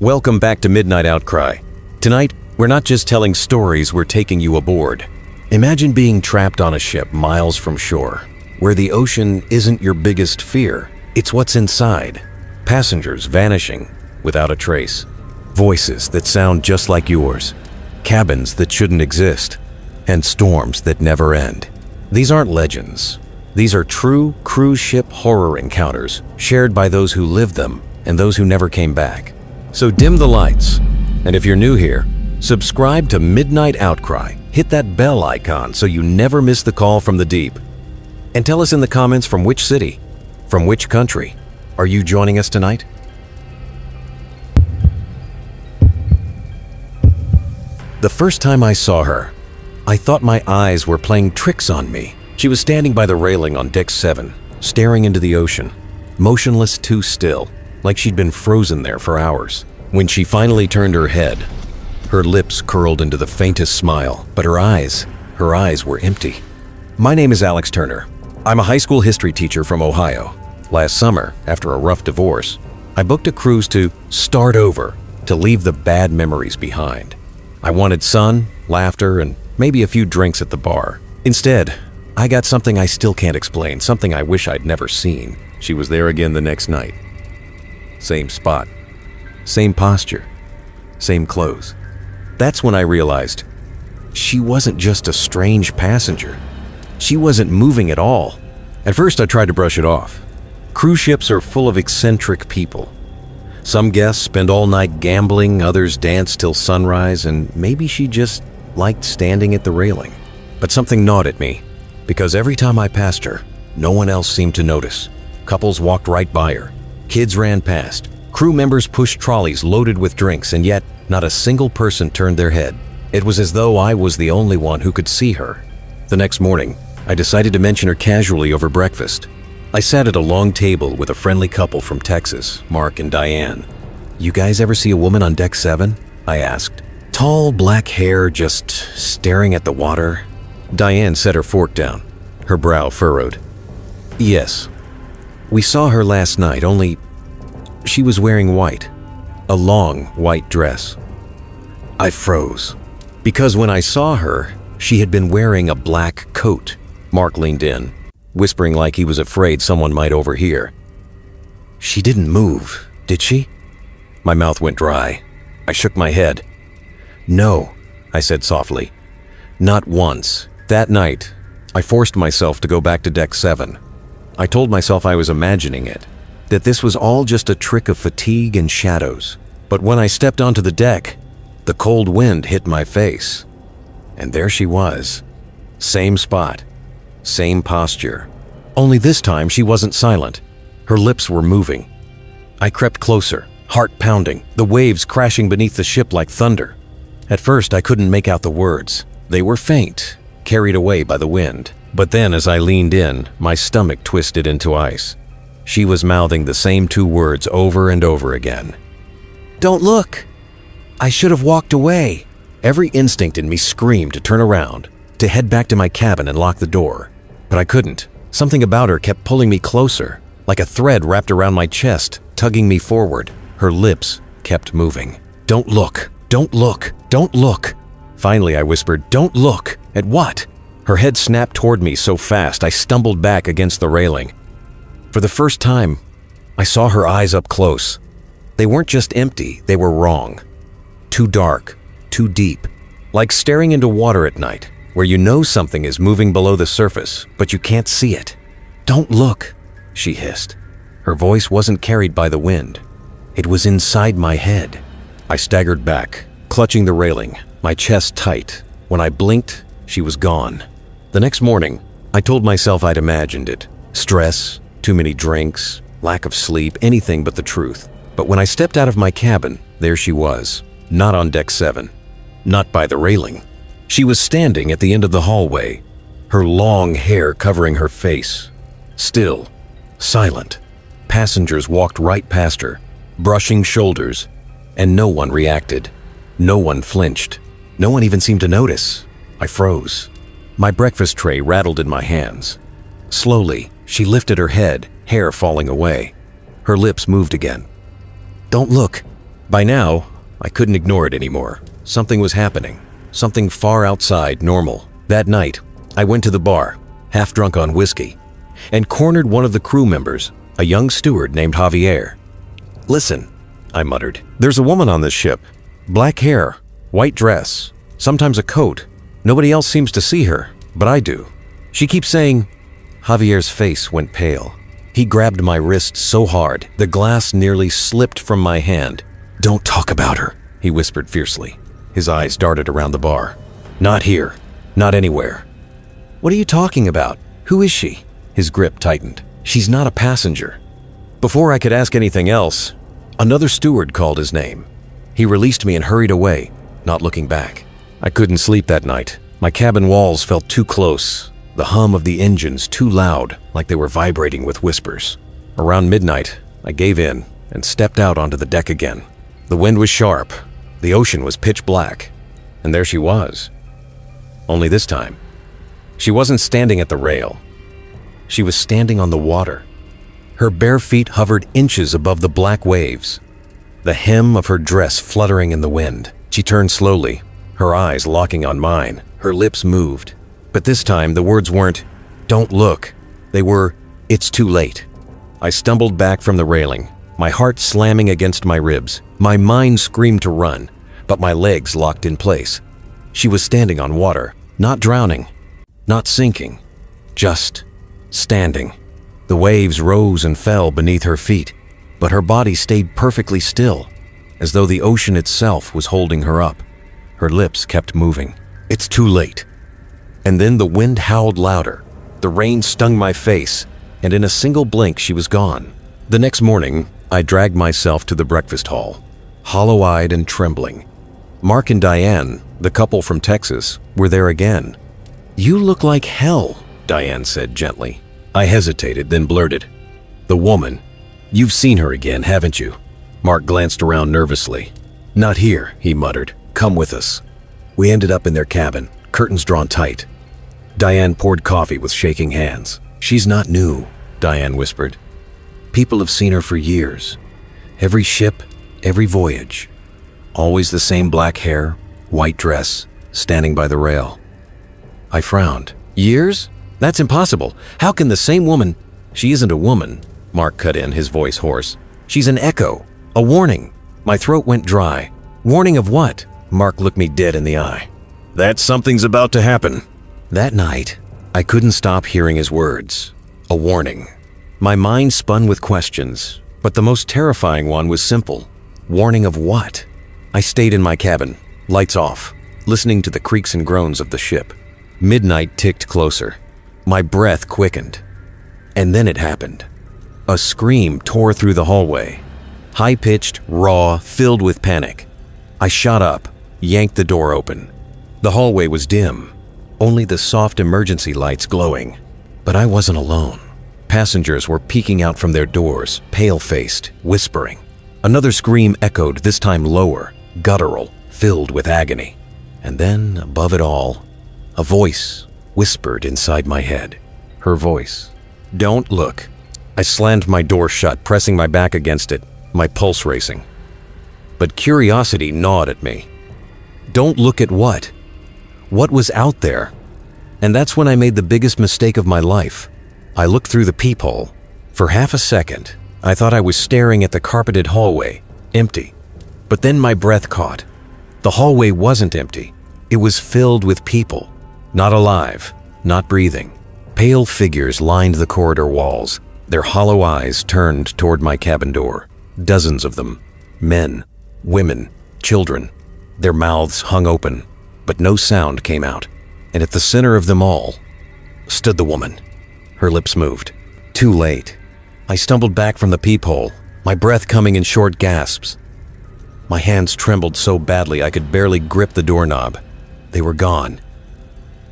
Welcome back to Midnight Outcry. Tonight, we're not just telling stories, we're taking you aboard. Imagine being trapped on a ship miles from shore, where the ocean isn't your biggest fear, it's what's inside. Passengers vanishing without a trace. Voices that sound just like yours. Cabins that shouldn't exist. And storms that never end. These aren't legends. These are true cruise ship horror encounters shared by those who lived them and those who never came back. So dim the lights, and if you're new here, subscribe to Midnight Outcry. Hit that bell icon so you never miss the call from the deep. And tell us in the comments from which city, from which country, are you joining us tonight? The first time I saw her, I thought my eyes were playing tricks on me. She was standing by the railing on deck 7, staring into the ocean, motionless, too still, like she'd been frozen there for hours. When she finally turned her head, her lips curled into the faintest smile, but her eyes were empty. My name is Alex Turner. I'm a high school history teacher from Ohio. Last summer, after a rough divorce, I booked a cruise to start over, to leave the bad memories behind. I wanted sun, laughter, and maybe a few drinks at the bar. Instead, I got something I still can't explain, something I wish I'd never seen. She was there again the next night. Same spot, same posture, same clothes. That's when I realized she wasn't just a strange passenger. She wasn't moving at all. At first, I tried to brush it off. Cruise ships are full of eccentric people. Some guests spend all night gambling, others dance till sunrise, and maybe she just liked standing at the railing. But something gnawed at me, because every time I passed her, no one else seemed to notice. Couples walked right by her. Kids ran past. Crew members pushed trolleys loaded with drinks, and yet not a single person turned their head. It was as though I was the only one who could see her. The next morning, I decided to mention her casually over breakfast. I sat at a long table with a friendly couple from Texas, Mark and Diane. "You guys ever see a woman on deck 7? I asked. Tall, black hair, just staring at the water. Diane set her fork down, her brow furrowed. "Yes. We saw her last night, only she was wearing white, a long white dress." I froze, because when I saw her, she had been wearing a black coat. Mark leaned in, whispering like he was afraid someone might overhear. "She didn't move, did she?" My mouth went dry. I shook my head. "No," I said softly. "Not once." That night, I forced myself to go back to deck 7. I told myself I was imagining it, that this was all just a trick of fatigue and shadows. But when I stepped onto the deck, the cold wind hit my face. And there she was. Same spot, same posture. Only this time she wasn't silent. Her lips were moving. I crept closer, heart pounding, the waves crashing beneath the ship like thunder. At first, I couldn't make out the words. They were faint, carried away by the wind. But then as I leaned in, my stomach twisted into ice. She was mouthing the same 2 words over and over again. "Don't look! I should have walked away!" Every instinct in me screamed to turn around, to head back to my cabin and lock the door. But I couldn't. Something about her kept pulling me closer, like a thread wrapped around my chest, tugging me forward. Her lips kept moving. "Don't look! Don't look! Don't look!" Finally, I whispered, "Don't look! At what?" Her head snapped toward me so fast I stumbled back against the railing. For the first time, I saw her eyes up close. They weren't just empty, they were wrong. Too dark, too deep. Like staring into water at night, where you know something is moving below the surface, but you can't see it. "Don't look," she hissed. Her voice wasn't carried by the wind. It was inside my head. I staggered back, clutching the railing, my chest tight. When I blinked, she was gone. The next morning, I told myself I'd imagined it. Stress, too many drinks, lack of sleep, anything but the truth. But when I stepped out of my cabin, there she was, not on deck 7, not by the railing. She was standing at the end of the hallway, her long hair covering her face. Still, silent. Passengers walked right past her, brushing shoulders, and no one reacted. No one flinched. No one even seemed to notice. I froze. My breakfast tray rattled in my hands. Slowly, she lifted her head, hair falling away. Her lips moved again. "Don't look. By now, I couldn't ignore it anymore. Something was happening. Something far outside normal. That night, I went to the bar, half drunk on whiskey, and cornered one of the crew members, a young steward named Javier. "Listen," I muttered. "There's a woman on this ship. Black hair, white dress, sometimes a coat. Nobody else seems to see her, but I do. She keeps saying—" Javier's face went pale. He grabbed my wrist so hard, the glass nearly slipped from my hand. "Don't talk about her," he whispered fiercely. His eyes darted around the bar. "Not here. Not anywhere." "What are you talking about? Who is she?" His grip tightened. "She's not a passenger." Before I could ask anything else, another steward called his name. He released me and hurried away, not looking back. I couldn't sleep that night. My cabin walls felt too close, the hum of the engines too loud, like they were vibrating with whispers. Around midnight, I gave in and stepped out onto the deck again. The wind was sharp, the ocean was pitch black, and there she was. Only this time, she wasn't standing at the rail. She was standing on the water. Her bare feet hovered inches above the black waves, the hem of her dress fluttering in the wind. She turned slowly, her eyes locking on mine. Her lips moved. But this time, the words weren't, "Don't look." They were, "It's too late." I stumbled back from the railing, my heart slamming against my ribs. My mind screamed to run, but my legs locked in place. She was standing on water, not drowning, not sinking, just standing. The waves rose and fell beneath her feet, but her body stayed perfectly still, as though the ocean itself was holding her up. Her lips kept moving. "It's too late." And then the wind howled louder. The rain stung my face, and in a single blink she was gone. The next morning, I dragged myself to the breakfast hall, hollow-eyed and trembling. Mark and Diane, the couple from Texas, were there again. "You look like hell," Diane said gently. I hesitated, then blurted, "The woman. You've seen her again, haven't you?" Mark glanced around nervously. "Not here," he muttered. "Come with us." We ended up in their cabin, curtains drawn tight. Diane poured coffee with shaking hands. "She's not new," Diane whispered. "People have seen her for years. Every ship, every voyage. Always the same black hair, white dress, standing by the rail." I frowned. "Years? That's impossible. How can the same woman—" "She isn't a woman," Mark cut in, his voice hoarse. "She's an echo, a warning." My throat went dry. "Warning of what?" Mark looked me dead in the eye. "That something's about to happen." That night, I couldn't stop hearing his words. A warning. My mind spun with questions, but the most terrifying one was simple. Warning of what? I stayed in my cabin, lights off, listening to the creaks and groans of the ship. Midnight ticked closer. My breath quickened. And then it happened. A scream tore through the hallway. High-pitched, raw, filled with panic. I shot up, yanked the door open. The hallway was dim, only the soft emergency lights glowing. But I wasn't alone. Passengers were peeking out from their doors, pale-faced, whispering. Another scream echoed, this time lower, guttural, filled with agony. And then, above it all, a voice whispered inside my head. Her voice. "Don't look." I slammed my door shut, pressing my back against it, my pulse racing. But curiosity gnawed at me. Don't look at what? What was out there? And that's when I made the biggest mistake of my life. I looked through the peephole. For half a second, I thought I was staring at the carpeted hallway, empty. But then my breath caught. The hallway wasn't empty. It was filled with people. Not alive, not breathing. Pale figures lined the corridor walls, their hollow eyes turned toward my cabin door. Dozens of them. Men, women, children. Their mouths hung open, but no sound came out. And at the center of them all stood the woman. Her lips moved. Too late. I stumbled back from the peephole, my breath coming in short gasps. My hands trembled so badly I could barely grip the doorknob. They were gone.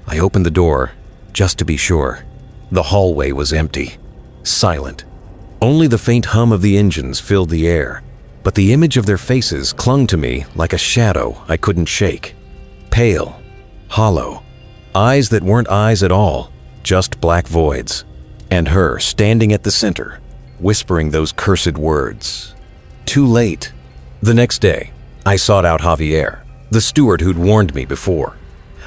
I opened the door, just to be sure. The hallway was empty, silent. Only the faint hum of the engines filled the air, but the image of their faces clung to me like a shadow I couldn't shake. Pale, hollow, eyes that weren't eyes at all, just black voids. And her standing at the center, whispering those cursed words. Too late. The next day, I sought out Javier, the steward who'd warned me before.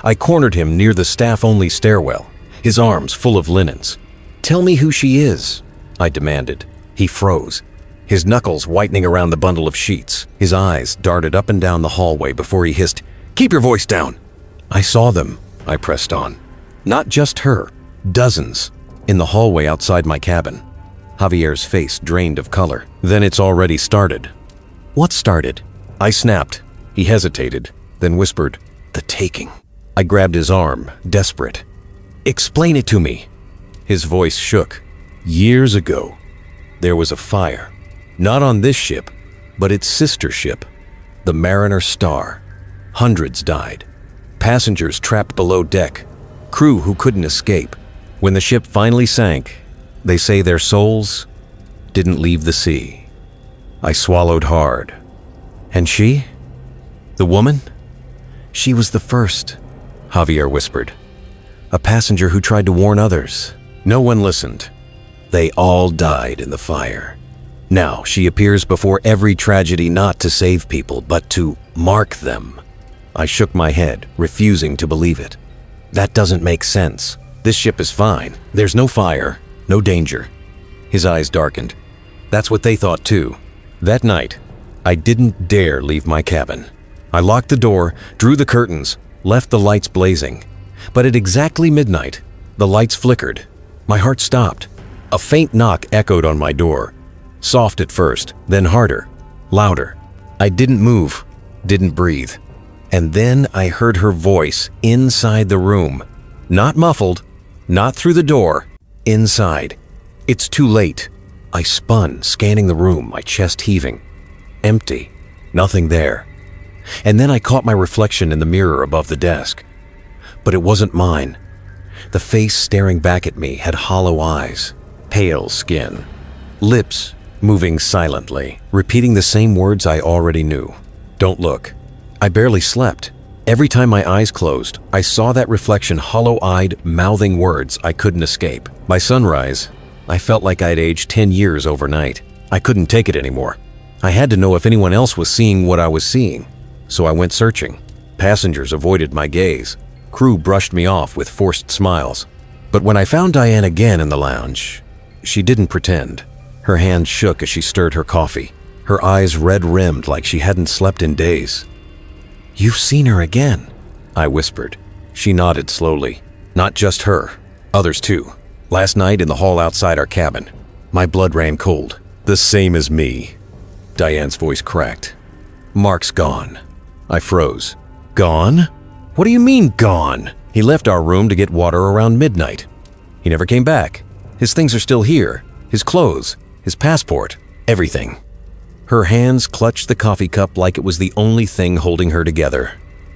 I cornered him near the staff-only stairwell, his arms full of linens. "Tell me who she is," I demanded. He froze, his knuckles whitening around the bundle of sheets. His eyes darted up and down the hallway before he hissed, "Keep your voice down." "I saw them," I pressed on. "Not just her, dozens, in the hallway outside my cabin." Javier's face drained of color. "Then it's already started." "What started?" I snapped. He hesitated, then whispered, "The taking." I grabbed his arm, desperate. "Explain it to me." His voice shook. "Years ago, there was a fire. Not on this ship, but its sister ship, the Mariner Star. Hundreds died. Passengers trapped below deck. Crew who couldn't escape. When the ship finally sank, they say their souls didn't leave the sea." I swallowed hard. "And she? The woman?" "She was the first," Javier whispered. "A passenger who tried to warn others. No one listened. They all died in the fire. Now she appears before every tragedy not to save people, but to mark them." I shook my head, refusing to believe it. "That doesn't make sense. This ship is fine. There's no fire, no danger." His eyes darkened. "That's what they thought too." That night, I didn't dare leave my cabin. I locked the door, drew the curtains, left the lights blazing. But at exactly midnight, the lights flickered. My heart stopped. A faint knock echoed on my door. Soft at first, then harder, louder. I didn't move, didn't breathe. And then I heard her voice inside the room. Not muffled, not through the door, inside. "It's too late." I spun, scanning the room, my chest heaving. Empty. Nothing there. And then I caught my reflection in the mirror above the desk. But it wasn't mine. The face staring back at me had hollow eyes, pale skin, lips moving silently, repeating the same words I already knew. "Don't look." I barely slept. Every time my eyes closed, I saw that reflection hollow-eyed, mouthing words I couldn't escape. By sunrise, I felt like I'd aged 10 years overnight. I couldn't take it anymore. I had to know if anyone else was seeing what I was seeing. So I went searching. Passengers avoided my gaze. Crew brushed me off with forced smiles. But when I found Diane again in the lounge, she didn't pretend. Her hand shook as she stirred her coffee. Her eyes red-rimmed like she hadn't slept in days. "You've seen her again," I whispered. She nodded slowly. "Not just her. Others too. Last night in the hall outside our cabin. My blood ran cold. The same as me." Diane's voice cracked. "Mark's gone." I froze. "Gone? What do you mean, gone?" "He left our room to get water around midnight. He never came back. His things are still here. His clothes, his passport, everything." Her hands clutched the coffee cup like it was the only thing holding her together.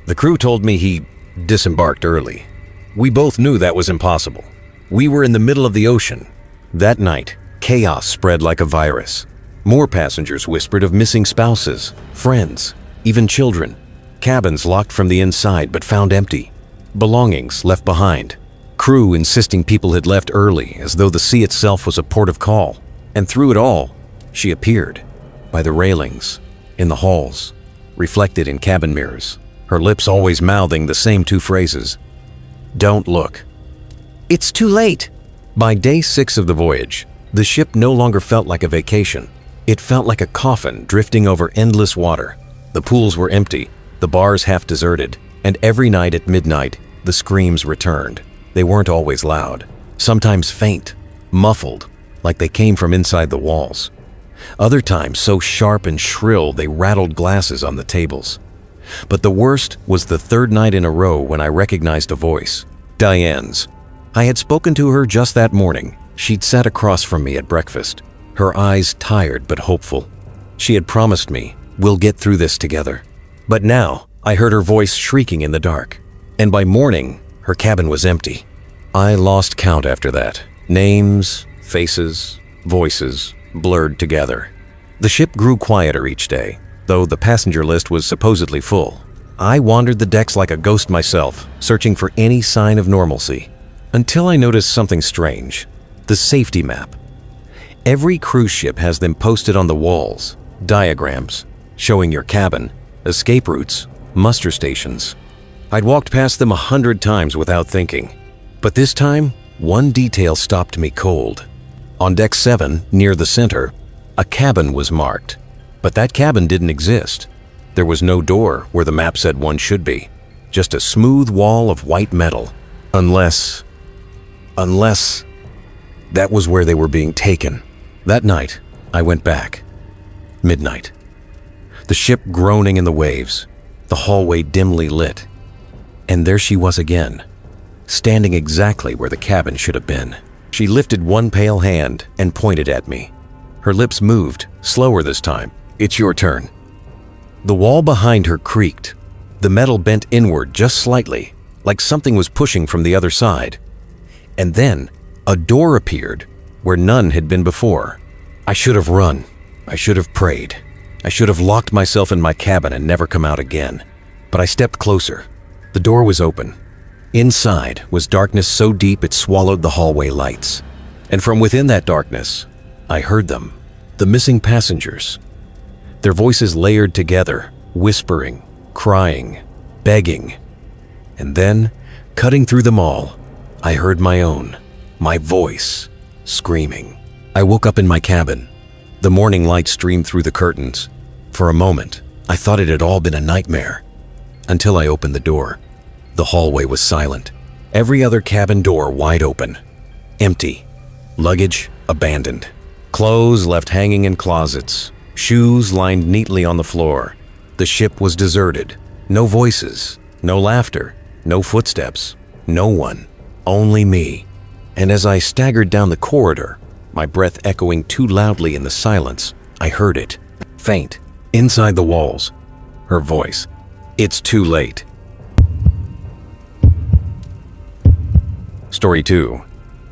"The crew told me he disembarked early. We both knew that was impossible. We were in the middle of the ocean." That night, chaos spread like a virus. More passengers whispered of missing spouses, friends, even children. Cabins locked from the inside but found empty. Belongings left behind. Crew insisting people had left early, as though the sea itself was a port of call. And through it all, she appeared. By the railings, in the halls, reflected in cabin mirrors, her lips always mouthing the same two phrases. "Don't look." "It's too late." By day 6 of the voyage, the ship no longer felt like a vacation. It felt like a coffin drifting over endless water. The pools were empty, the bars half deserted, and every night at midnight, the screams returned. They weren't always loud, sometimes faint, muffled, like they came from inside the walls. Other times so sharp and shrill they rattled glasses on the tables. But the worst was the third night in a row when I recognized a voice. Diane's. I had spoken to her just that morning. She'd sat across from me at breakfast, her eyes tired but hopeful. She had promised me, "We'll get through this together." But now, I heard her voice shrieking in the dark. And by morning, her cabin was empty. I lost count after that. Names, faces, voices, blurred together. The ship grew quieter each day, though the passenger list was supposedly full. I wandered the decks like a ghost myself, searching for any sign of normalcy. Until I noticed something strange. The safety map. Every cruise ship has them posted on the walls. Diagrams. showing your cabin, escape routes, muster stations. I'd walked past them 100 times without thinking, but this time, one detail stopped me cold. On deck 7, near the center, a cabin was marked, but that cabin didn't exist. There was no door where the map said one should be, just a smooth wall of white metal. Unless that was where they were being taken. That night, I went back. Midnight. The ship groaning in the waves, the hallway dimly lit. And there she was again, standing exactly where the cabin should have been. She lifted one pale hand and pointed at me. Her lips moved, slower this time. "It's your turn." The wall behind her creaked. The metal bent inward just slightly, like something was pushing from the other side. And then, a door appeared where none had been before. I should have run. I should have prayed. I should have locked myself in my cabin and never come out again. But I stepped closer. The door was open. Inside was darkness so deep it swallowed the hallway lights. And from within that darkness, I heard them, the missing passengers. Their voices layered together, whispering, crying, begging. And then, cutting through them all, I heard my own, my voice, screaming. I woke up in my cabin. The morning light streamed through the curtains. For a moment, I thought it had all been a nightmare. Until I opened the door. The hallway was silent. Every other cabin door wide open. Empty. Luggage abandoned. Clothes left hanging in closets. Shoes lined neatly on the floor. The ship was deserted. No voices, no laughter, no footsteps, no one, only me. And as I staggered down the corridor, my breath echoing too loudly in the silence, I heard it, faint, inside the walls. Her voice. "It's too late." Story 2.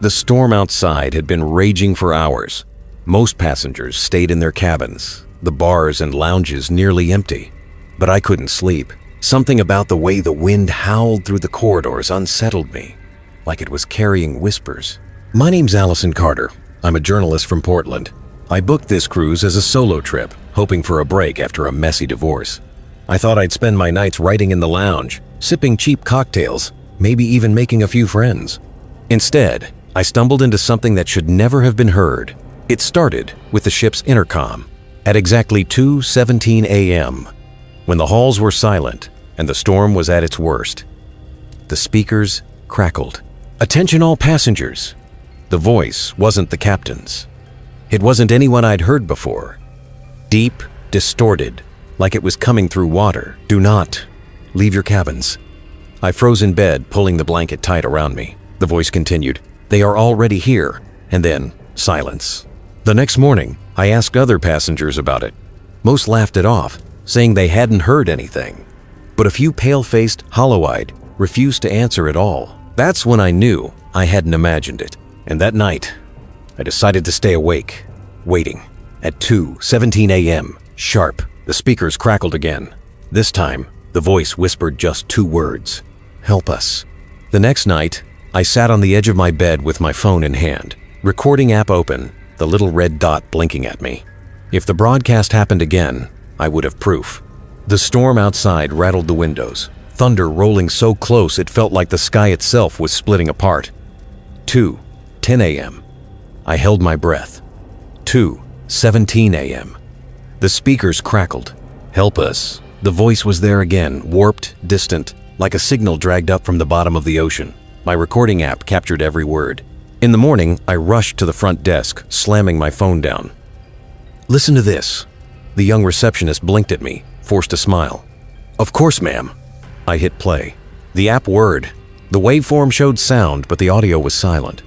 The storm outside had been raging for hours. Most passengers stayed in their cabins, the bars and lounges nearly empty. But I couldn't sleep. Something about the way the wind howled through the corridors unsettled me, like it was carrying whispers. My name's Allison Carter. I'm a journalist from Portland. I booked this cruise as a solo trip, hoping for a break after a messy divorce. I thought I'd spend my nights writing in the lounge, sipping cheap cocktails, maybe even making a few friends. Instead, I stumbled into something that should never have been heard. It started with the ship's intercom at exactly 2:17 a.m., when the halls were silent and the storm was at its worst. The speakers crackled. "Attention all passengers." The voice wasn't the captain's. It wasn't anyone I'd heard before. Deep, distorted, like it was coming through water. "Do not leave your cabins." I froze in bed, pulling the blanket tight around me. The voice continued, "They are already here." And then, silence. The next morning, I asked other passengers about it. Most laughed it off, saying they hadn't heard anything. But a few pale-faced, hollow-eyed, refused to answer at all. That's when I knew I hadn't imagined it. And that night, I decided to stay awake, waiting. At 2:17 a.m., sharp, the speakers crackled again. This time, the voice whispered just 2 words. "Help us." The next night, I sat on the edge of my bed with my phone in hand, recording app open, the little red dot blinking at me. If the broadcast happened again, I would have proof. The storm outside rattled the windows, thunder rolling so close it felt like the sky itself was splitting apart. 2:10 a.m. I held my breath. 2:17 a.m. The speakers crackled. "Help us." The voice was there again, warped, distant, like a signal dragged up from the bottom of the ocean. My recording app captured every word. In the morning, I rushed to the front desk, slamming my phone down. "Listen to this." The young receptionist blinked at me, forced a smile. "Of course, ma'am." I hit play. The app whirred. The waveform showed sound, but the audio was silent.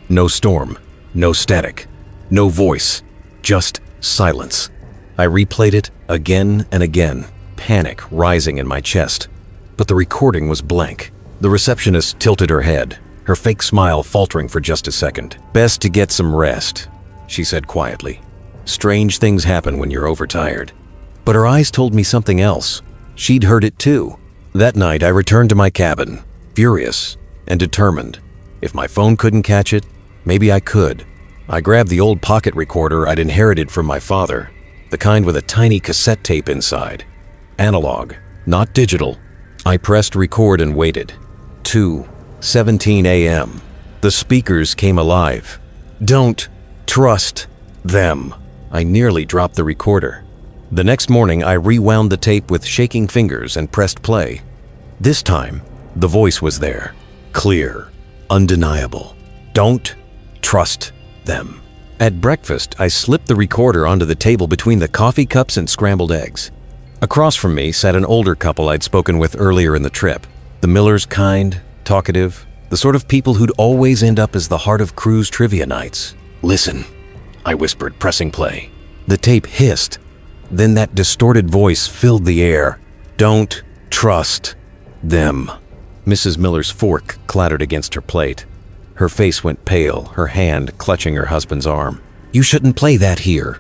No storm, no static, no voice, just silence. I replayed it again and again, panic rising in my chest. But the recording was blank. The receptionist tilted her head, her fake smile faltering for just a second. "Best to get some rest," she said quietly. "Strange things happen when you're overtired." But her eyes told me something else. She'd heard it too. That night, I returned to my cabin, furious and determined. If my phone couldn't catch it, maybe I could. I grabbed the old pocket recorder I'd inherited from my father. the kind with a tiny cassette tape inside. Analog, not digital. I pressed record and waited. 2:17 a.m. The speakers came alive. Don't trust them. I nearly dropped the recorder. The next morning, I rewound the tape with shaking fingers and pressed play. This time, the voice was there. Clear, undeniable. Don't trust them. At breakfast, I slipped the recorder onto the table between the coffee cups and scrambled eggs. Across from me sat an older couple I'd spoken with earlier in the trip. The Millers, kind, talkative, the sort of people who'd always end up as the heart of cruise trivia nights. Listen, I whispered, pressing play. The tape hissed. Then that distorted voice filled the air. Don't trust them. Mrs. Miller's fork clattered against her plate. Her face went pale, her hand clutching her husband's arm. You shouldn't play that here,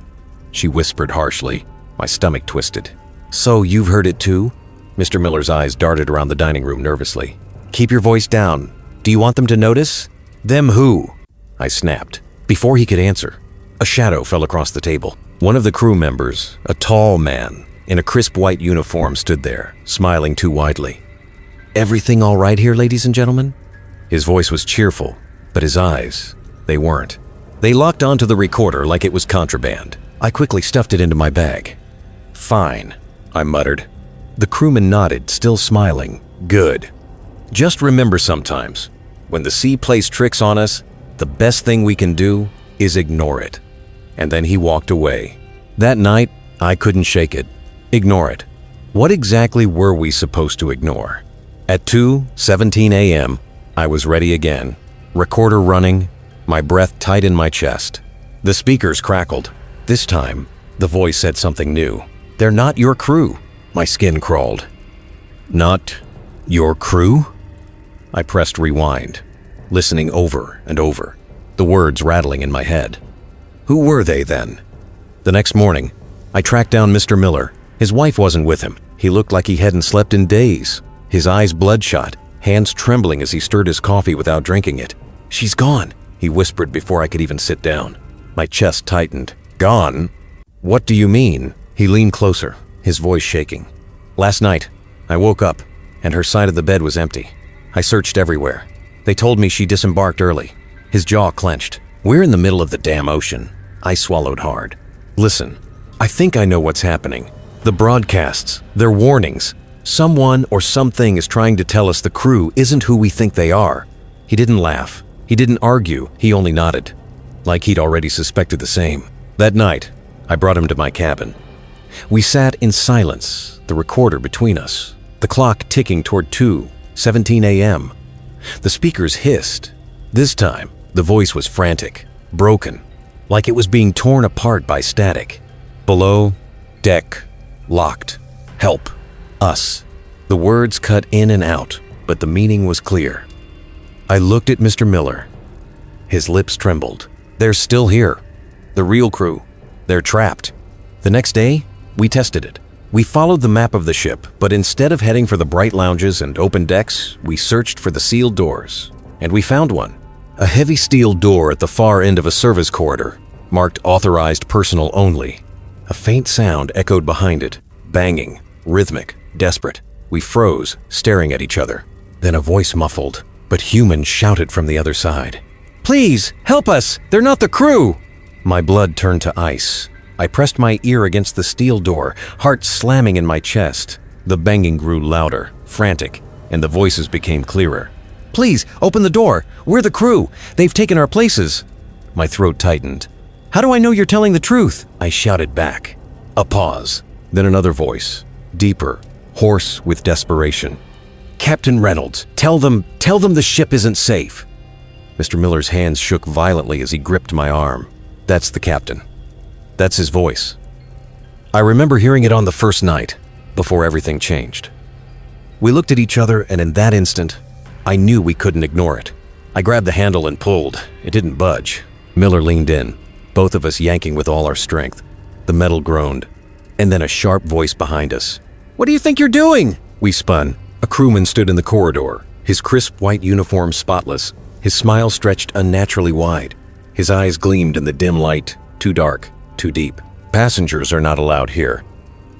she whispered harshly. My stomach twisted. So you've heard it too? Mr. Miller's eyes darted around the dining room nervously. Keep your voice down. Do you want them to notice? Them who? I snapped. Before he could answer, a shadow fell across the table. One of the crew members, a tall man, in a crisp white uniform, stood there, smiling too widely. Everything all right here, ladies and gentlemen? His voice was cheerful, but his eyes, they weren't. They locked onto the recorder like it was contraband. I quickly stuffed it into my bag. Fine, I muttered. The crewman nodded, still smiling. Good. Just remember sometimes, when the sea plays tricks on us, the best thing we can do is ignore it. And then he walked away. That night, I couldn't shake it. Ignore it. What exactly were we supposed to ignore? At 2:17 a.m., I was ready again. Recorder running, my breath tight in my chest. The speakers crackled. This time, the voice said something new. They're not your crew. My skin crawled. Not your crew? I pressed rewind, listening over and over, the words rattling in my head. Who were they then? The next morning, I tracked down Mr. Miller. His wife wasn't with him. He looked like he hadn't slept in days. His eyes bloodshot, hands trembling as he stirred his coffee without drinking it. She's gone, he whispered before I could even sit down. My chest tightened. Gone? What do you mean? He leaned closer, his voice shaking. Last night, I woke up, and her side of the bed was empty. I searched everywhere. They told me she disembarked early. His jaw clenched. We're in the middle of the damn ocean. I swallowed hard. Listen, I think I know what's happening. The broadcasts, they're warnings. Someone or something is trying to tell us the crew isn't who we think they are. He didn't laugh. He didn't argue. He only nodded, like he'd already suspected the same. That night, I brought him to my cabin. We sat in silence, the recorder between us, the clock ticking toward 2:17 a.m. The speakers hissed. This time, the voice was frantic, broken, like it was being torn apart by static. Below, deck, locked, help, us. The words cut in and out, but the meaning was clear. I looked at Mr. Miller. His lips trembled. They're still here. The real crew. They're trapped. The next day, we tested it. We followed the map of the ship, but instead of heading for the bright lounges and open decks, we searched for the sealed doors. And we found one. A heavy steel door at the far end of a service corridor, marked authorized personnel only. A faint sound echoed behind it, banging, rhythmic, desperate. We froze, staring at each other. Then a voice muffled, but human, shouted from the other side. Please, help us! They're not the crew! My blood turned to ice. I pressed my ear against the steel door, heart slamming in my chest. The banging grew louder, frantic, and the voices became clearer. Please, open the door! We're the crew! They've taken our places! My throat tightened. How do I know you're telling the truth? I shouted back. A pause. Then another voice, deeper, hoarse with desperation. Captain Reynolds, tell them the ship isn't safe. Mr. Miller's hands shook violently as he gripped my arm. That's the captain. That's his voice. I remember hearing it on the first night, before everything changed. We looked at each other, and in that instant, I knew we couldn't ignore it. I grabbed the handle and pulled. It didn't budge. Miller leaned in, both of us yanking with all our strength. The metal groaned, and then a sharp voice behind us. What do you think you're doing? We spun. A crewman stood in the corridor, his crisp white uniform spotless. His smile stretched unnaturally wide. His eyes gleamed in the dim light, too dark, too deep. Passengers are not allowed here."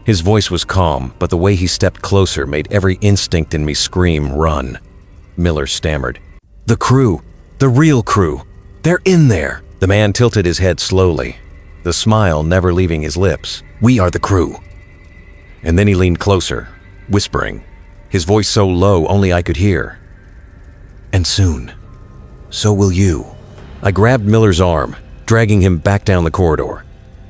His voice was calm, but the way he stepped closer made every instinct in me scream, "Run." Miller stammered, "The crew, the real crew, they're in there." The man tilted his head slowly, the smile never leaving his lips. "We are the crew." And then he leaned closer, whispering, his voice so low only I could hear, "And soon, so will you." I grabbed Miller's arm, dragging him back down the corridor.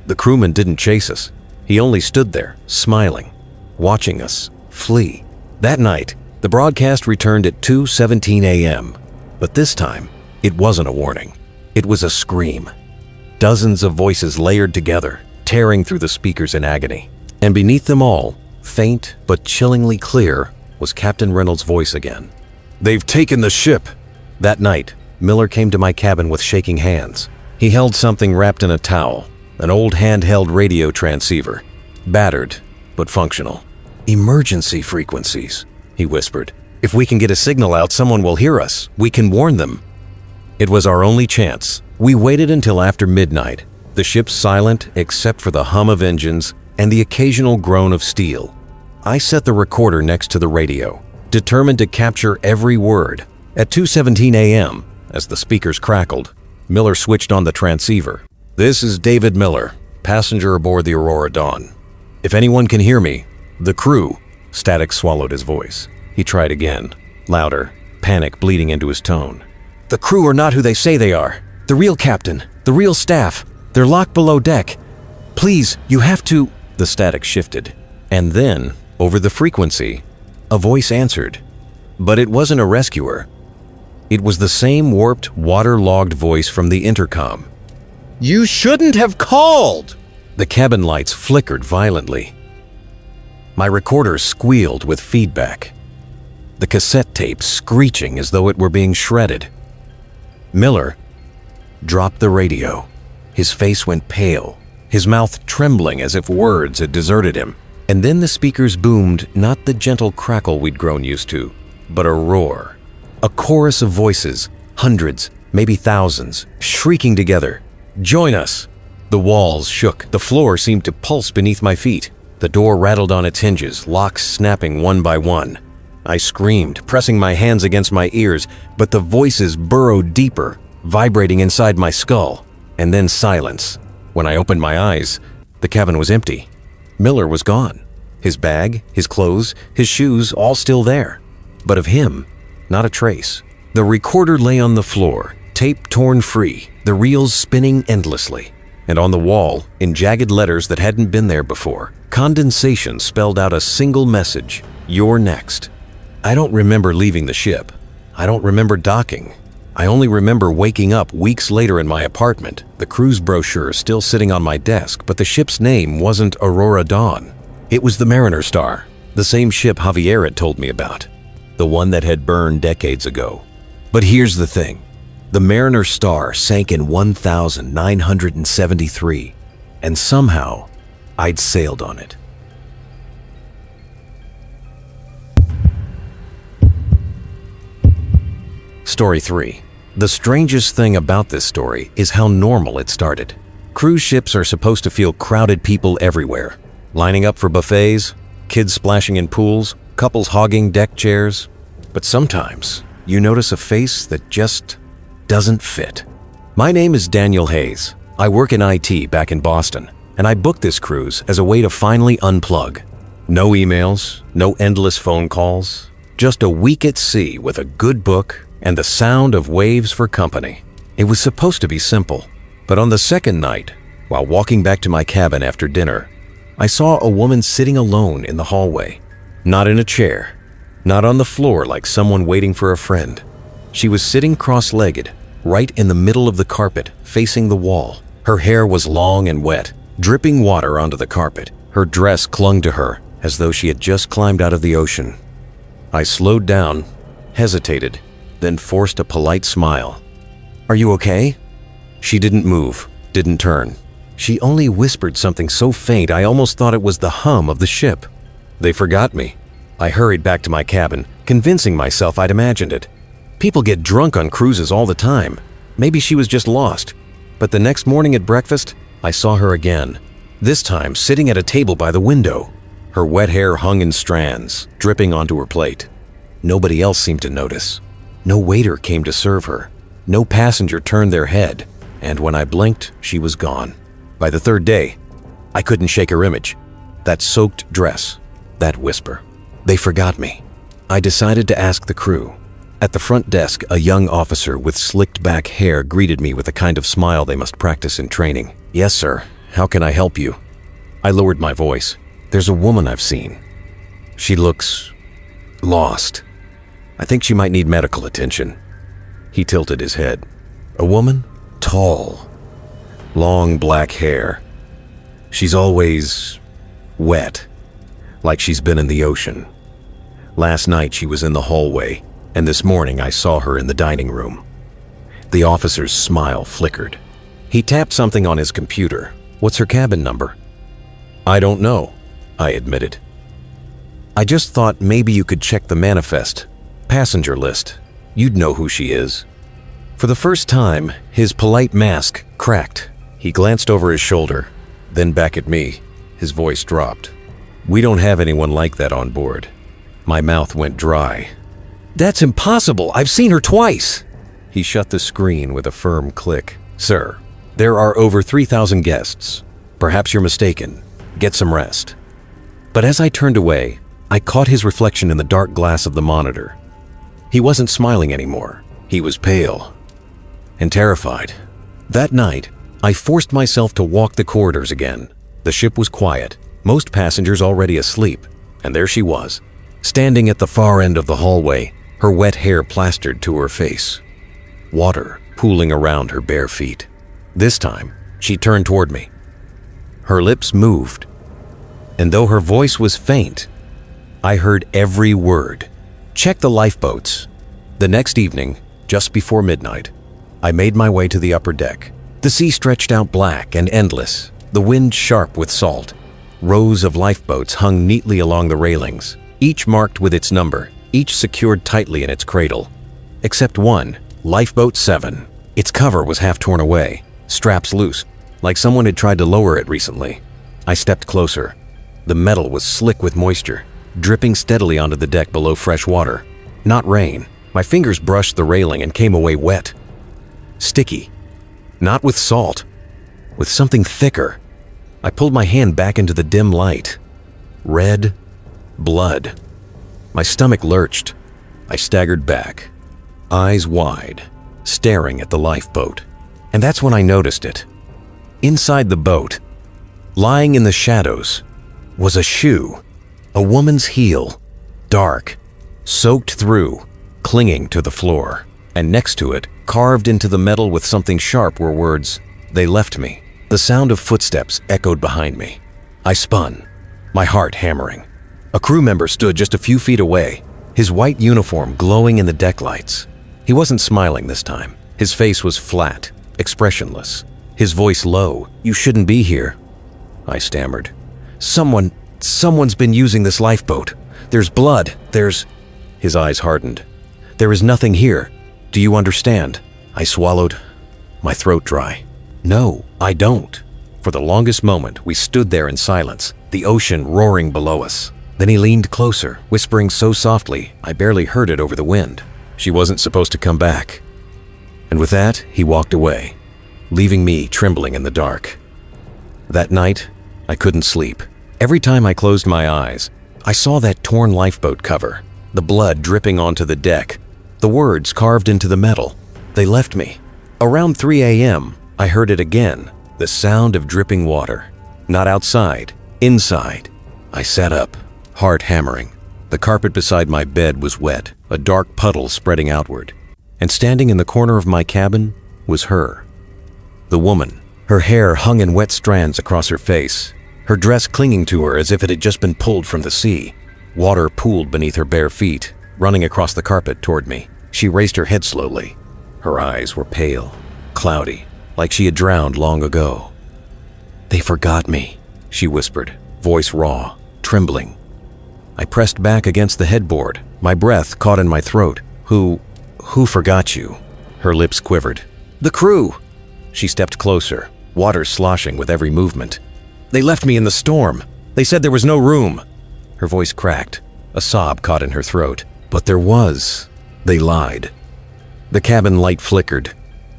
The crewman didn't chase us. He only stood there, smiling, watching us flee. That night, the broadcast returned at 2:17 a.m., but this time, it wasn't a warning. It was a scream. Dozens of voices layered together, tearing through the speakers in agony. And beneath them all, faint but chillingly clear, was Captain Reynolds' voice again. "They've taken the ship." That night, Miller came to my cabin with shaking hands. He held something wrapped in a towel, an old handheld radio transceiver, battered but functional. "Emergency frequencies," he whispered. "If we can get a signal out, someone will hear us. We can warn them." It was our only chance. We waited until after midnight, the ship silent except for the hum of engines and the occasional groan of steel. I set the recorder next to the radio, determined to capture every word. At 2:17 a.m., as the speakers crackled, Miller switched on the transceiver. "This is David Miller, passenger aboard the Aurora Dawn. If anyone can hear me, the crew." Static swallowed his voice. He tried again, louder, panic bleeding into his tone. "The crew are not who they say they are. The real captain, the real staff, they're locked below deck. Please, you have to—" The static shifted, and then, over the frequency, a voice answered. But it wasn't a rescuer. It was the same warped, waterlogged voice from the intercom. "You shouldn't have called!" The cabin lights flickered violently. My recorder squealed with feedback, the cassette tape screeching as though it were being shredded. Miller dropped the radio. His face went pale, his mouth trembling as if words had deserted him. And then the speakers boomed not the gentle crackle we'd grown used to, but a roar. A chorus of voices, hundreds, maybe thousands, shrieking together, "Join us!" The walls shook, the floor seemed to pulse beneath my feet. The door rattled on its hinges, locks snapping one by one. I screamed, pressing my hands against my ears, but the voices burrowed deeper, vibrating inside my skull. And then silence. When I opened my eyes, the cabin was empty. Miller was gone. His bag, his clothes, his shoes, all still there. But of him, not a trace. The recorder lay on the floor, tape torn free, the reels spinning endlessly. And on the wall, in jagged letters that hadn't been there before, condensation spelled out a single message: "You're next." I don't remember leaving the ship. I don't remember docking. I only remember waking up weeks later in my apartment, the cruise brochure still sitting on my desk, but the ship's name wasn't Aurora Dawn. It was the Mariner Star, the same ship Javier had told me about, the one that had burned decades ago. But here's the thing. The Mariner Star sank in 1973, and somehow I'd sailed on it. Story 3. The strangest thing about this story is how normal it started. Cruise ships are supposed to feel crowded people everywhere, lining up for buffets, kids splashing in pools, couples hogging deck chairs. But sometimes you notice a face that just doesn't fit. My name is Daniel Hayes. I work in IT back in Boston, and I booked this cruise as a way to finally unplug. No emails, no endless phone calls, just a week at sea with a good book and the sound of waves for company. It was supposed to be simple, but on the second night, while walking back to my cabin after dinner, I saw a woman sitting alone in the hallway. Not in a chair, not on the floor like someone waiting for a friend. She was sitting cross-legged, right in the middle of the carpet, facing the wall. Her hair was long and wet, dripping water onto the carpet. Her dress clung to her as though she had just climbed out of the ocean. I slowed down, hesitated, then forced a polite smile. "Are you okay?" She didn't move, didn't turn. She only whispered something so faint I almost thought it was the hum of the ship. They forgot me. I hurried back to my cabin, convincing myself I'd imagined it. People get drunk on cruises all the time. Maybe she was just lost. But the next morning at breakfast, I saw her again. this time sitting at a table by the window. Her wet hair hung in strands, dripping onto her plate. Nobody else seemed to notice. No waiter came to serve her. No passenger turned their head, and when I blinked, she was gone. By the third day, I couldn't shake her image. That soaked dress, that whisper. They forgot me. I decided to ask the crew. At the front desk, a young officer with slicked back hair greeted me with the kind of smile they must practice in training. "Yes, sir. How can I help you?" I lowered my voice. "There's a woman I've seen. She looks lost. I think she might need medical attention." He tilted his head. "A woman? Tall. Long black hair. She's always wet, like she's been in the ocean. Last night she was in the hallway, and this morning I saw her in the dining room." The officer's smile flickered. He tapped something on his computer. "What's her cabin number?" "I don't know," I admitted. "I just thought maybe you could check the manifest, passenger list. You'd know who she is." For the first time, his polite mask cracked. He glanced over his shoulder, then back at me. His voice dropped. "We don't have anyone like that on board." My mouth went dry. "That's impossible! I've seen her twice!" He shut the screen with a firm click. "Sir, there are over 3,000 guests. Perhaps you're mistaken. Get some rest." But as I turned away, I caught his reflection in the dark glass of the monitor. He wasn't smiling anymore. He was pale and terrified. That night, I forced myself to walk the corridors again. The ship was quiet, most passengers already asleep, and there she was, standing at the far end of the hallway, her wet hair plastered to her face, water pooling around her bare feet. This time, she turned toward me. Her lips moved, and though her voice was faint, I heard every word. "Check the lifeboats." The next evening, just before midnight, I made my way to the upper deck. The sea stretched out black and endless, the wind sharp with salt. Rows of lifeboats hung neatly along the railings, each marked with its number, each secured tightly in its cradle. Except one, Lifeboat 7. Its cover was half torn away, straps loose, like someone had tried to lower it recently. I stepped closer. The metal was slick with moisture, dripping steadily onto the deck below fresh water. Not rain. My fingers brushed the railing and came away wet. Sticky. Not with salt, with something thicker. I pulled my hand back into the dim light. Red blood. My stomach lurched. I staggered back, eyes wide, staring at the lifeboat. And that's when I noticed it. Inside the boat, lying in the shadows, was a shoe. A woman's heel, dark, soaked through, clinging to the floor. And next to it, carved into the metal with something sharp, were words, "They left me." The sound of footsteps echoed behind me. I spun, my heart hammering. A crew member stood just a few feet away, his white uniform glowing in the deck lights. He wasn't smiling this time. His face was flat, expressionless. His voice low. "You shouldn't be here," I stammered. Someone's been using this lifeboat. There's blood, there's..." His eyes hardened. "There is nothing here. Do you understand?" I swallowed, my throat dry. "No, I don't." For the longest moment, we stood there in silence, the ocean roaring below us. Then he leaned closer, whispering so softly, I barely heard it over the wind. "She wasn't supposed to come back." And with that, he walked away, leaving me trembling in the dark. That night, I couldn't sleep. Every time I closed my eyes, I saw that torn lifeboat cover, the blood dripping onto the deck, the words carved into the metal. They left me. Around 3 a.m., I heard it again, the sound of dripping water. Not outside, inside. I sat up, heart hammering. The carpet beside my bed was wet, a dark puddle spreading outward. And standing in the corner of my cabin was her. The woman. Her hair hung in wet strands across her face, her dress clinging to her as if it had just been pulled from the sea. Water pooled beneath her bare feet, running across the carpet toward me. She raised her head slowly. Her eyes were pale, cloudy, like she had drowned long ago. "They forgot me," she whispered, voice raw, trembling. I pressed back against the headboard, my breath caught in my throat. Who forgot you?" Her lips quivered. "The crew." She stepped closer, water sloshing with every movement. They left me in the storm. They said there was no room." Her voice cracked. A sob caught in her throat. But there was. They lied. The cabin light flickered,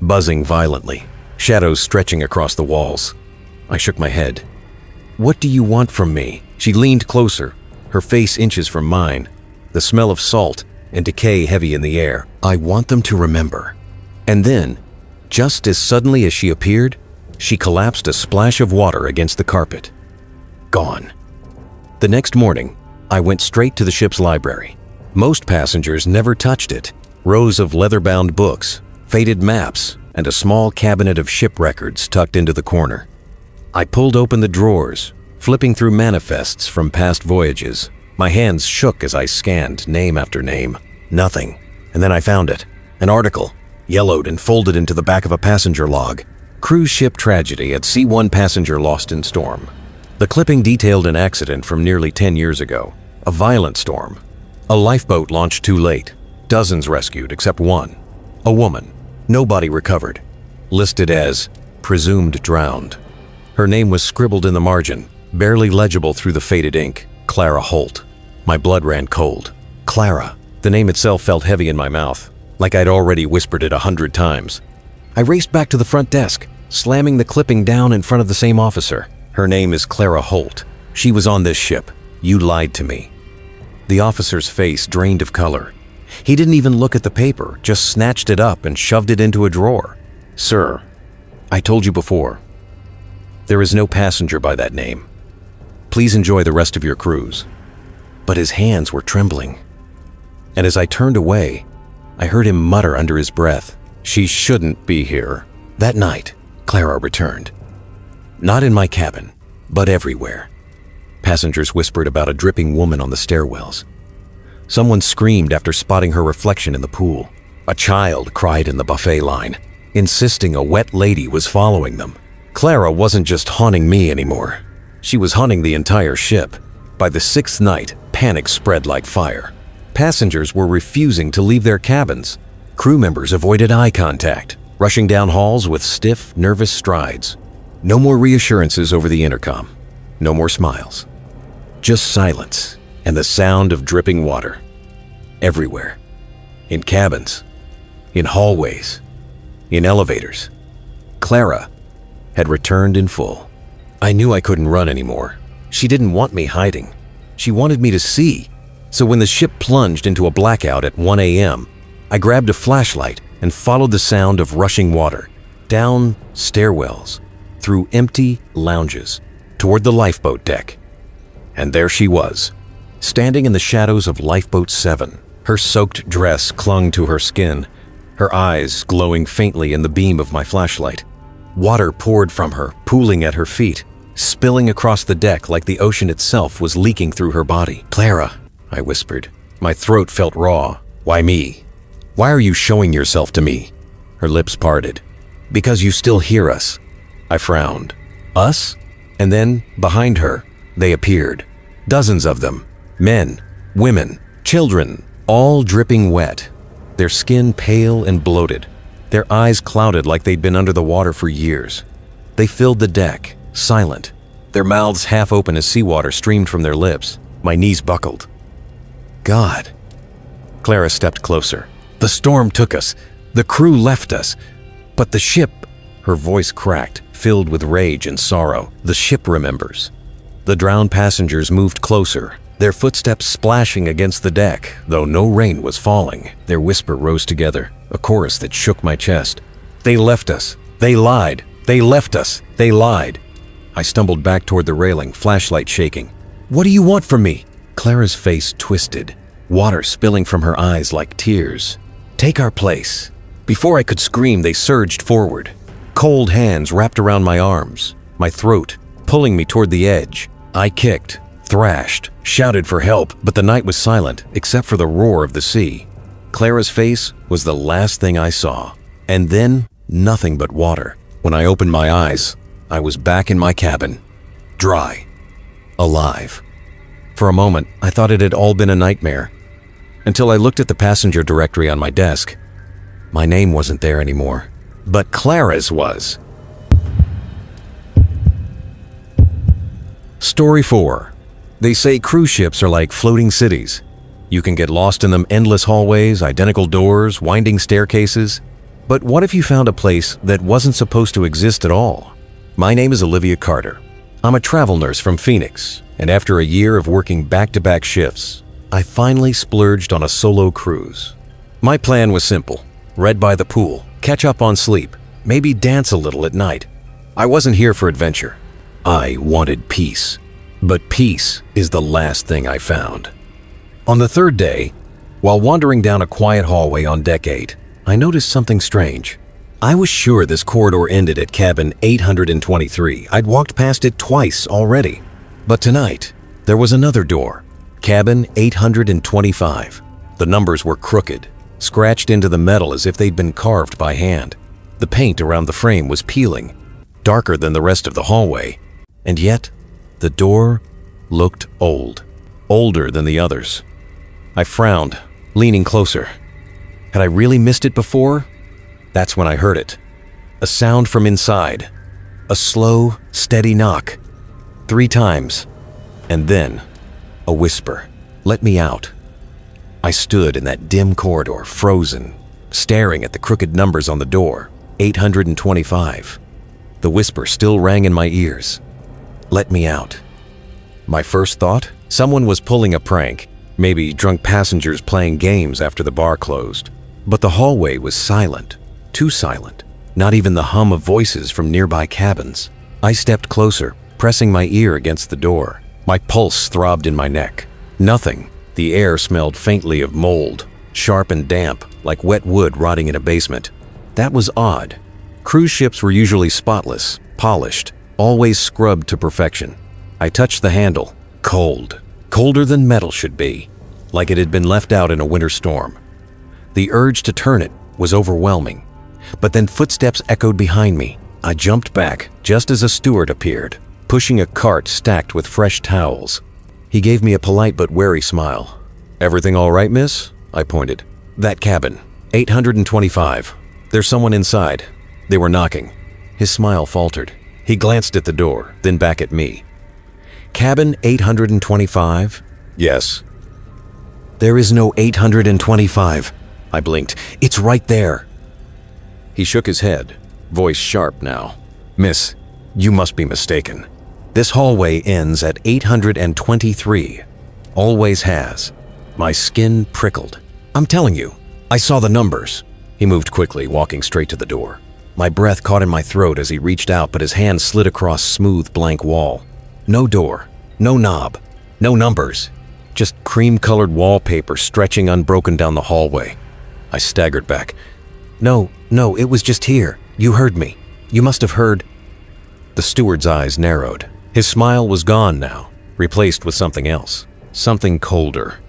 buzzing violently, shadows stretching across the walls. I shook my head. "What do you want from me?" She leaned closer, her face inches from mine, the smell of salt and decay heavy in the air. "I want them to remember." And then, just as suddenly as she appeared, she collapsed a splash of water against the carpet. Gone. The next morning, I went straight to the ship's library. Most passengers never touched it. Rows of leather-bound books, faded maps, and a small cabinet of ship records tucked into the corner. I pulled open the drawers, flipping through manifests from past voyages. My hands shook as I scanned name after name. Nothing. And then I found it. An article, yellowed and folded into the back of a passenger log. Cruise ship tragedy at C1 passenger lost in storm. The clipping detailed an accident from nearly 10 years ago. A violent storm. A lifeboat launched too late. Dozens rescued except one. A woman. No body recovered. Listed as presumed drowned. Her name was scribbled in the margin, barely legible through the faded ink. Clara Holt. My blood ran cold. Clara. The name itself felt heavy in my mouth, like I'd already whispered it 100 times. I raced back to the front desk, slamming the clipping down in front of the same officer. "Her name is Clara Holt. She was on this ship. You lied to me." The officer's face drained of color. He didn't even look at the paper, just snatched it up and shoved it into a drawer. "Sir, I told you before. There is no passenger by that name. Please enjoy the rest of your cruise." But his hands were trembling. And as I turned away, I heard him mutter under his breath, "She shouldn't be here." That night, Clara returned. Not in my cabin, but everywhere. Passengers whispered about a dripping woman on the stairwells. Someone screamed after spotting her reflection in the pool. A child cried in the buffet line, insisting a wet lady was following them. Clara wasn't just haunting me anymore. She was haunting the entire ship. By the 6th night, panic spread like fire. Passengers were refusing to leave their cabins. Crew members avoided eye contact, rushing down halls with stiff, nervous strides. No more reassurances over the intercom. No more smiles. Just silence and the sound of dripping water. Everywhere. In cabins. In hallways. In elevators. Clara had returned in full. I knew I couldn't run anymore. She didn't want me hiding. She wanted me to see. So when the ship plunged into a blackout at 1 a.m., I grabbed a flashlight and followed the sound of rushing water, down stairwells, through empty lounges, toward the lifeboat deck. And there she was, standing in the shadows of Lifeboat 7. Her soaked dress clung to her skin, her eyes glowing faintly in the beam of my flashlight. Water poured from her, pooling at her feet, spilling across the deck like the ocean itself was leaking through her body. "Clara," I whispered. My throat felt raw. "Why me? Why are you showing yourself to me?" Her lips parted. "Because you still hear us." I frowned. "Us?" And then, behind her, they appeared. Dozens of them. Men, women, children, all dripping wet. Their skin pale and bloated. Their eyes clouded like they'd been under the water for years. They filled the deck, silent, their mouths half open as seawater streamed from their lips. My knees buckled. "God." Clara stepped closer. "The storm took us. The crew left us. But the ship..." Her voice cracked, filled with rage and sorrow. "The ship remembers." The drowned passengers moved closer, their footsteps splashing against the deck, though no rain was falling. Their whisper rose together, a chorus that shook my chest. "They left us. They lied. They left us. They lied." I stumbled back toward the railing, flashlight shaking. "What do you want from me?" Clara's face twisted, water spilling from her eyes like tears. "Take our place." Before I could scream, they surged forward. Cold hands wrapped around my arms, my throat, pulling me toward the edge. I kicked, thrashed, shouted for help, but the night was silent except for the roar of the sea. Clara's face was the last thing I saw, and then nothing but water. When I opened my eyes, I was back in my cabin, dry, alive. For a moment, I thought it had all been a nightmare, until I looked at the passenger directory on my desk. My name wasn't there anymore, but Clara's was. Story 4. They say cruise ships are like floating cities. You can get lost in them, endless hallways, identical doors, winding staircases. But what if you found a place that wasn't supposed to exist at all? My name is Olivia Carter. I'm a travel nurse from Phoenix, and after a year of working back-to-back shifts, I finally splurged on a solo cruise. My plan was simple: read by the pool, catch up on sleep, maybe dance a little at night. I wasn't here for adventure. I wanted peace. But peace is the last thing I found. On the third day, while wandering down a quiet hallway on deck 8, I noticed something strange. I was sure this corridor ended at cabin 823. I'd walked past it twice already. But tonight, there was another door, cabin 825. The numbers were crooked, scratched into the metal as if they'd been carved by hand. The paint around the frame was peeling, darker than the rest of the hallway. And yet, the door looked old, older than the others. I frowned, leaning closer. Had I really missed it before? That's when I heard it. A sound from inside. A slow, steady knock. 3 times. And then, a whisper. "Let me out." I stood in that dim corridor, frozen, staring at the crooked numbers on the door. 825. The whisper still rang in my ears. "Let me out." My first thought? Someone was pulling a prank. Maybe drunk passengers playing games after the bar closed. But the hallway was silent. Too silent. Not even the hum of voices from nearby cabins. I stepped closer, pressing my ear against the door. My pulse throbbed in my neck. Nothing. The air smelled faintly of mold, sharp and damp, like wet wood rotting in a basement. That was odd. Cruise ships were usually spotless, polished, always scrubbed to perfection. I touched the handle. Cold. Colder than metal should be. Like it had been left out in a winter storm. The urge to turn it was overwhelming. But then footsteps echoed behind me. I jumped back just as a steward appeared, pushing a cart stacked with fresh towels. He gave me a polite but wary smile. "Everything all right, miss?" I pointed. "That cabin. 825. There's someone inside." They were knocking. His smile faltered. He glanced at the door, then back at me. "Cabin 825? "Yes." "There is no 825. I blinked. "It's right there." He shook his head, voice sharp now. "Miss, you must be mistaken. This hallway ends at 823. Always has." My skin prickled. "I'm telling you, I saw the numbers." He moved quickly, walking straight to the door. My breath caught in my throat as he reached out, but his hand slid across smooth, blank wall. No door, no knob, no numbers. Just cream-colored wallpaper stretching unbroken down the hallway. I staggered back. No, it was just here. You heard me. You must have heard." The steward's eyes narrowed. His smile was gone now, replaced with something else. Something colder.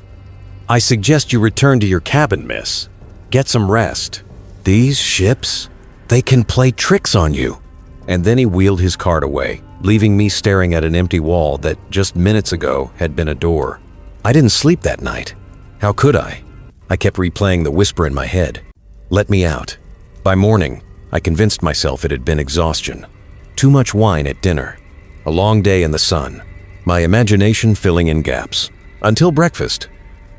"I suggest you return to your cabin, miss. Get some rest. These ships, they can play tricks on you." And then he wheeled his cart away, leaving me staring at an empty wall that just minutes ago had been a door. I didn't sleep that night. How could I? I kept replaying the whisper in my head. "Let me out." By morning, I convinced myself it had been exhaustion. Too much wine at dinner. A long day in the sun. My imagination filling in gaps. Until breakfast.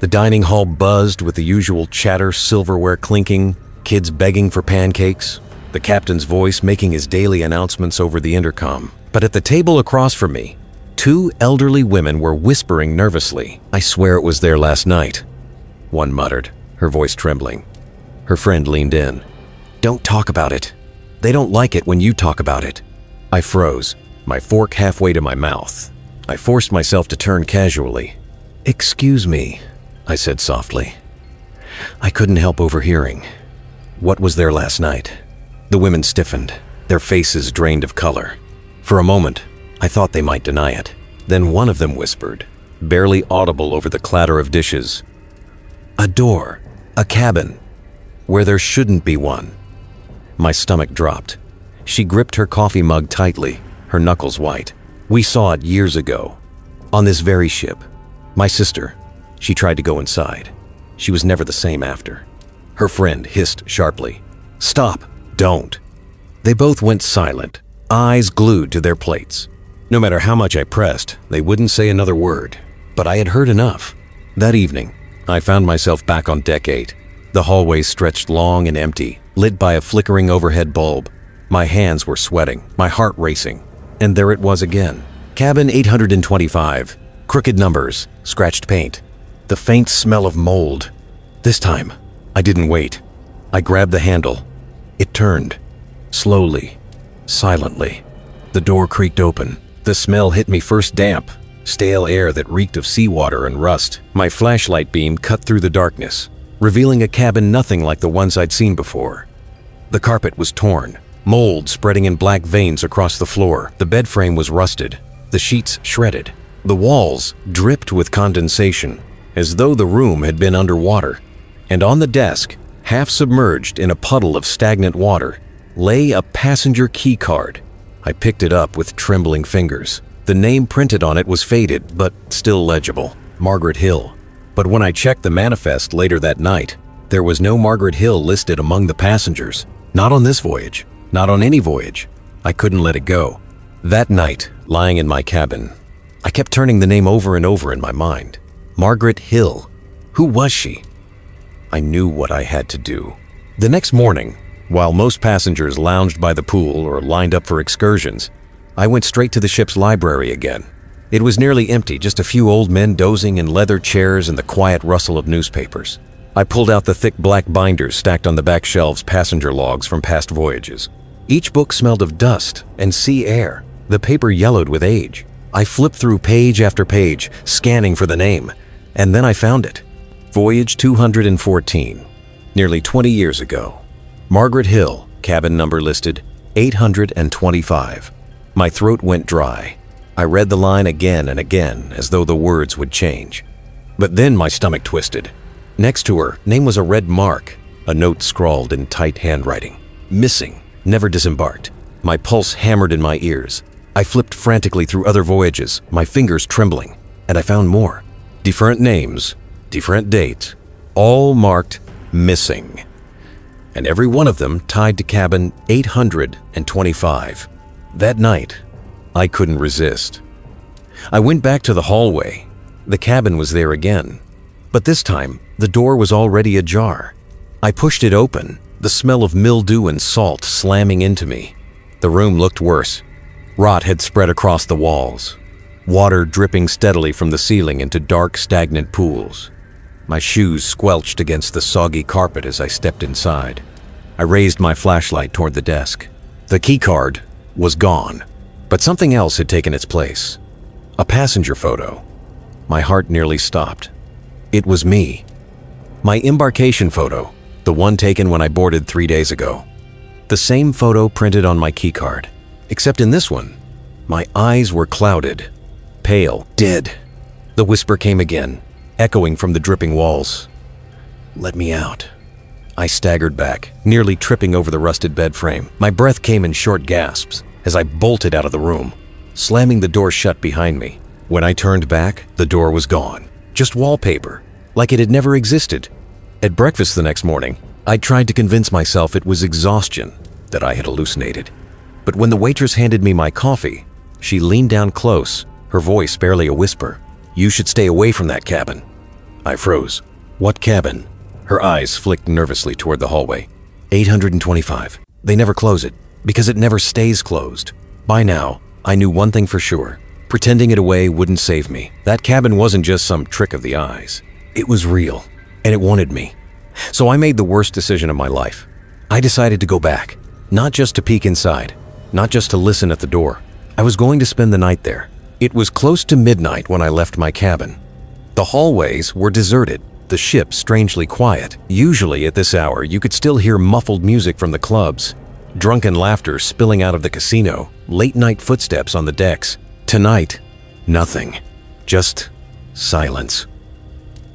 The dining hall buzzed with the usual chatter, silverware clinking, kids begging for pancakes, the captain's voice making his daily announcements over the intercom. But at the table across from me, 2 elderly women were whispering nervously. "I swear it was there last night," one muttered, her voice trembling. Her friend leaned in. "Don't talk about it. They don't like it when you talk about it." I froze, my fork halfway to my mouth. I forced myself to turn casually. "Excuse me," I said softly. I couldn't help overhearing. "What was there last night?" The women stiffened, their faces drained of color. For a moment, I thought they might deny it. Then one of them whispered, barely audible over the clatter of dishes, "A door, a cabin, where there shouldn't be one." My stomach dropped. She gripped her coffee mug tightly, her knuckles white. "We saw it years ago, on this very ship. My sister, she tried to go inside. She was never the same after." Her friend hissed sharply, "Stop, don't." They both went silent, eyes glued to their plates. No matter how much I pressed, they wouldn't say another word. But I had heard enough. That evening, I found myself back on Deck 8. The hallway stretched long and empty, lit by a flickering overhead bulb. My hands were sweating, my heart racing. And there it was again. Cabin 825. Crooked numbers, scratched paint. The faint smell of mold. This time, I didn't wait. I grabbed the handle. It turned. Slowly. Silently. The door creaked open. The smell hit me first damp, stale air that reeked of seawater and rust. My flashlight beam cut through the darkness, revealing a cabin nothing like the ones I'd seen before. The carpet was torn, mold spreading in black veins across the floor. The bed frame was rusted, the sheets shredded. The walls dripped with condensation, as though the room had been underwater. And on the desk, half submerged in a puddle of stagnant water, lay a passenger key card. I picked it up with trembling fingers. The name printed on it was faded, but still legible. Margaret Hill. But when I checked the manifest later that night, there was no Margaret Hill listed among the passengers. Not on this voyage. Not on any voyage. I couldn't let it go. That night, lying in my cabin, I kept turning the name over and over in my mind. Margaret Hill. Who was she? I knew what I had to do. The next morning, while most passengers lounged by the pool or lined up for excursions, I went straight to the ship's library again. It was nearly empty, just a few old men dozing in leather chairs and the quiet rustle of newspapers. I pulled out the thick black binders stacked on the back shelves, passenger logs from past voyages. Each book smelled of dust and sea air. The paper yellowed with age. I flipped through page after page, scanning for the name, and then I found it. Voyage 214, nearly 20 years ago. Margaret Hill, cabin number listed 825. My throat went dry. I read the line again and again as though the words would change. But then my stomach twisted. Next to her name was a red mark, a note scrawled in tight handwriting. Missing, never disembarked. My pulse hammered in my ears. I flipped frantically through other voyages, my fingers trembling, and I found more. Different names, different dates, all marked missing. And every one of them tied to cabin 825. That night, I couldn't resist. I went back to the hallway. The cabin was there again. But this time, the door was already ajar. I pushed it open, the smell of mildew and salt slamming into me. The room looked worse. Rot had spread across the walls, water dripping steadily from the ceiling into dark, stagnant pools. My shoes squelched against the soggy carpet as I stepped inside. I raised my flashlight toward the desk. The key card was gone, but something else had taken its place. A passenger photo. My heart nearly stopped. It was me. My embarkation photo, the one taken when I boarded 3 days ago. The same photo printed on my key card, except in this one, my eyes were clouded, pale, dead. The whisper came again, echoing from the dripping walls. Let me out. I staggered back, nearly tripping over the rusted bed frame. My breath came in short gasps as I bolted out of the room, slamming the door shut behind me. When I turned back, the door was gone. Just wallpaper, like it had never existed. At breakfast the next morning, I tried to convince myself it was exhaustion, that I had hallucinated. But when the waitress handed me my coffee, she leaned down close, her voice barely a whisper. You should stay away from that cabin. I froze. What cabin? Her eyes flicked nervously toward the hallway. 825. They never close it, because it never stays closed. By now, I knew one thing for sure. Pretending it away wouldn't save me. That cabin wasn't just some trick of the eyes. It was real, and it wanted me. So I made the worst decision of my life. I decided to go back, not just to peek inside, not just to listen at the door. I was going to spend the night there. It was close to midnight when I left my cabin. The hallways were deserted, the ship strangely quiet. Usually at this hour, you could still hear muffled music from the clubs, drunken laughter spilling out of the casino, late-night footsteps on the decks. Tonight, nothing. Just silence.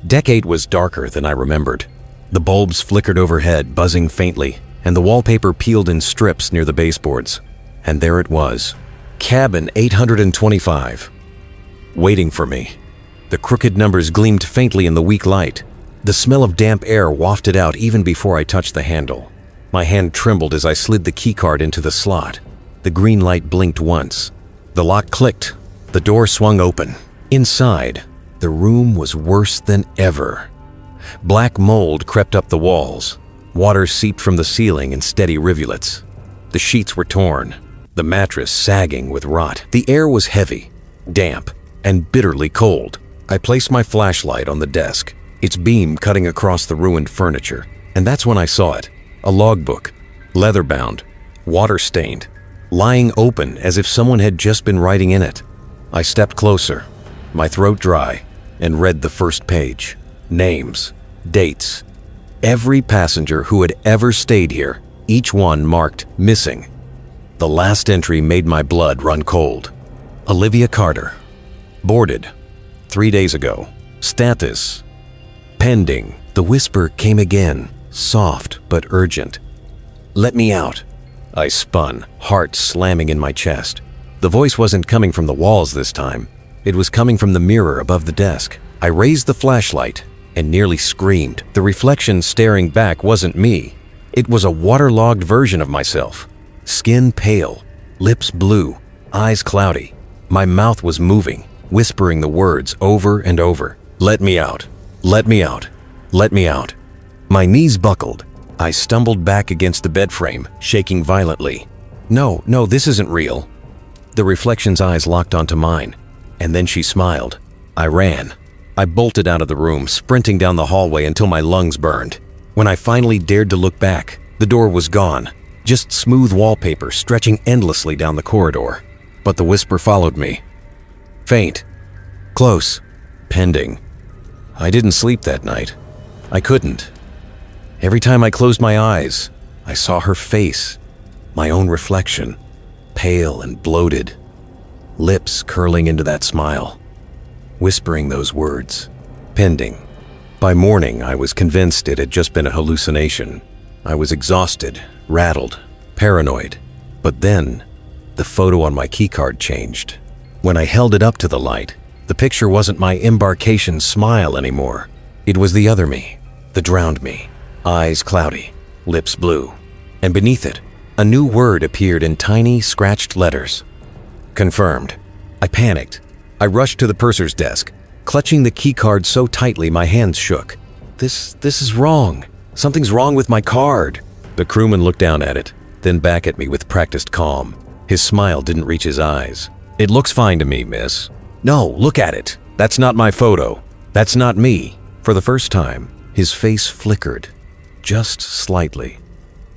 Deck 8 was darker than I remembered. The bulbs flickered overhead, buzzing faintly, and the wallpaper peeled in strips near the baseboards. And there it was. Cabin 825. Waiting for me. The crooked numbers gleamed faintly in the weak light. The smell of damp air wafted out even before I touched the handle. My hand trembled as I slid the keycard into the slot. The green light blinked once, The lock clicked. The door swung open. Inside, the room was worse than ever. Black mold crept up the walls. Water seeped from the ceiling in steady rivulets. The sheets were torn, the mattress sagging with rot. The air was heavy, damp, and bitterly cold. I placed my flashlight on the desk, its beam cutting across the ruined furniture, and that's when I saw it. A logbook, leather-bound, water-stained, lying open as if someone had just been writing in it. I stepped closer, my throat dry, and read the first page. Names, dates. Every passenger who had ever stayed here, each one marked missing. The last entry made my blood run cold. Olivia Carter. Boarded. 3 days ago. Status. Pending. The whisper came again, soft but urgent. Let me out. I spun, heart slamming in my chest. The voice wasn't coming from the walls this time. It was coming from the mirror above the desk. I raised the flashlight and nearly screamed. The reflection staring back wasn't me. It was a waterlogged version of myself. Skin pale, lips blue, eyes cloudy. My mouth was moving, whispering the words over and over. Let me out. Let me out. Let me out. My knees buckled. I stumbled back against the bed frame, shaking violently. No, this isn't real. The reflection's eyes locked onto mine, and then she smiled. I ran. I bolted out of the room, sprinting down the hallway until my lungs burned. When I finally dared to look back, the door was gone, just smooth wallpaper stretching endlessly down the corridor. But the whisper followed me. Faint. Close. Pending. I didn't sleep that night. I couldn't. Every time I closed my eyes, I saw her face, my own reflection, pale and bloated, lips curling into that smile, whispering those words, pending. By morning, I was convinced it had just been a hallucination. I was exhausted, rattled, paranoid. But then, the photo on my keycard changed. When I held it up to the light, the picture wasn't my embarkation smile anymore. It was the other me, the drowned me, eyes cloudy, lips blue. And beneath it, a new word appeared in tiny, scratched letters. Confirmed. I panicked. I rushed to the purser's desk, clutching the keycard so tightly my hands shook. This is wrong. Something's wrong with my card. The crewman looked down at it, then back at me with practiced calm. His smile didn't reach his eyes. It looks fine to me, miss. No, look at it. That's not my photo. That's not me. For the first time, his face flickered, just slightly.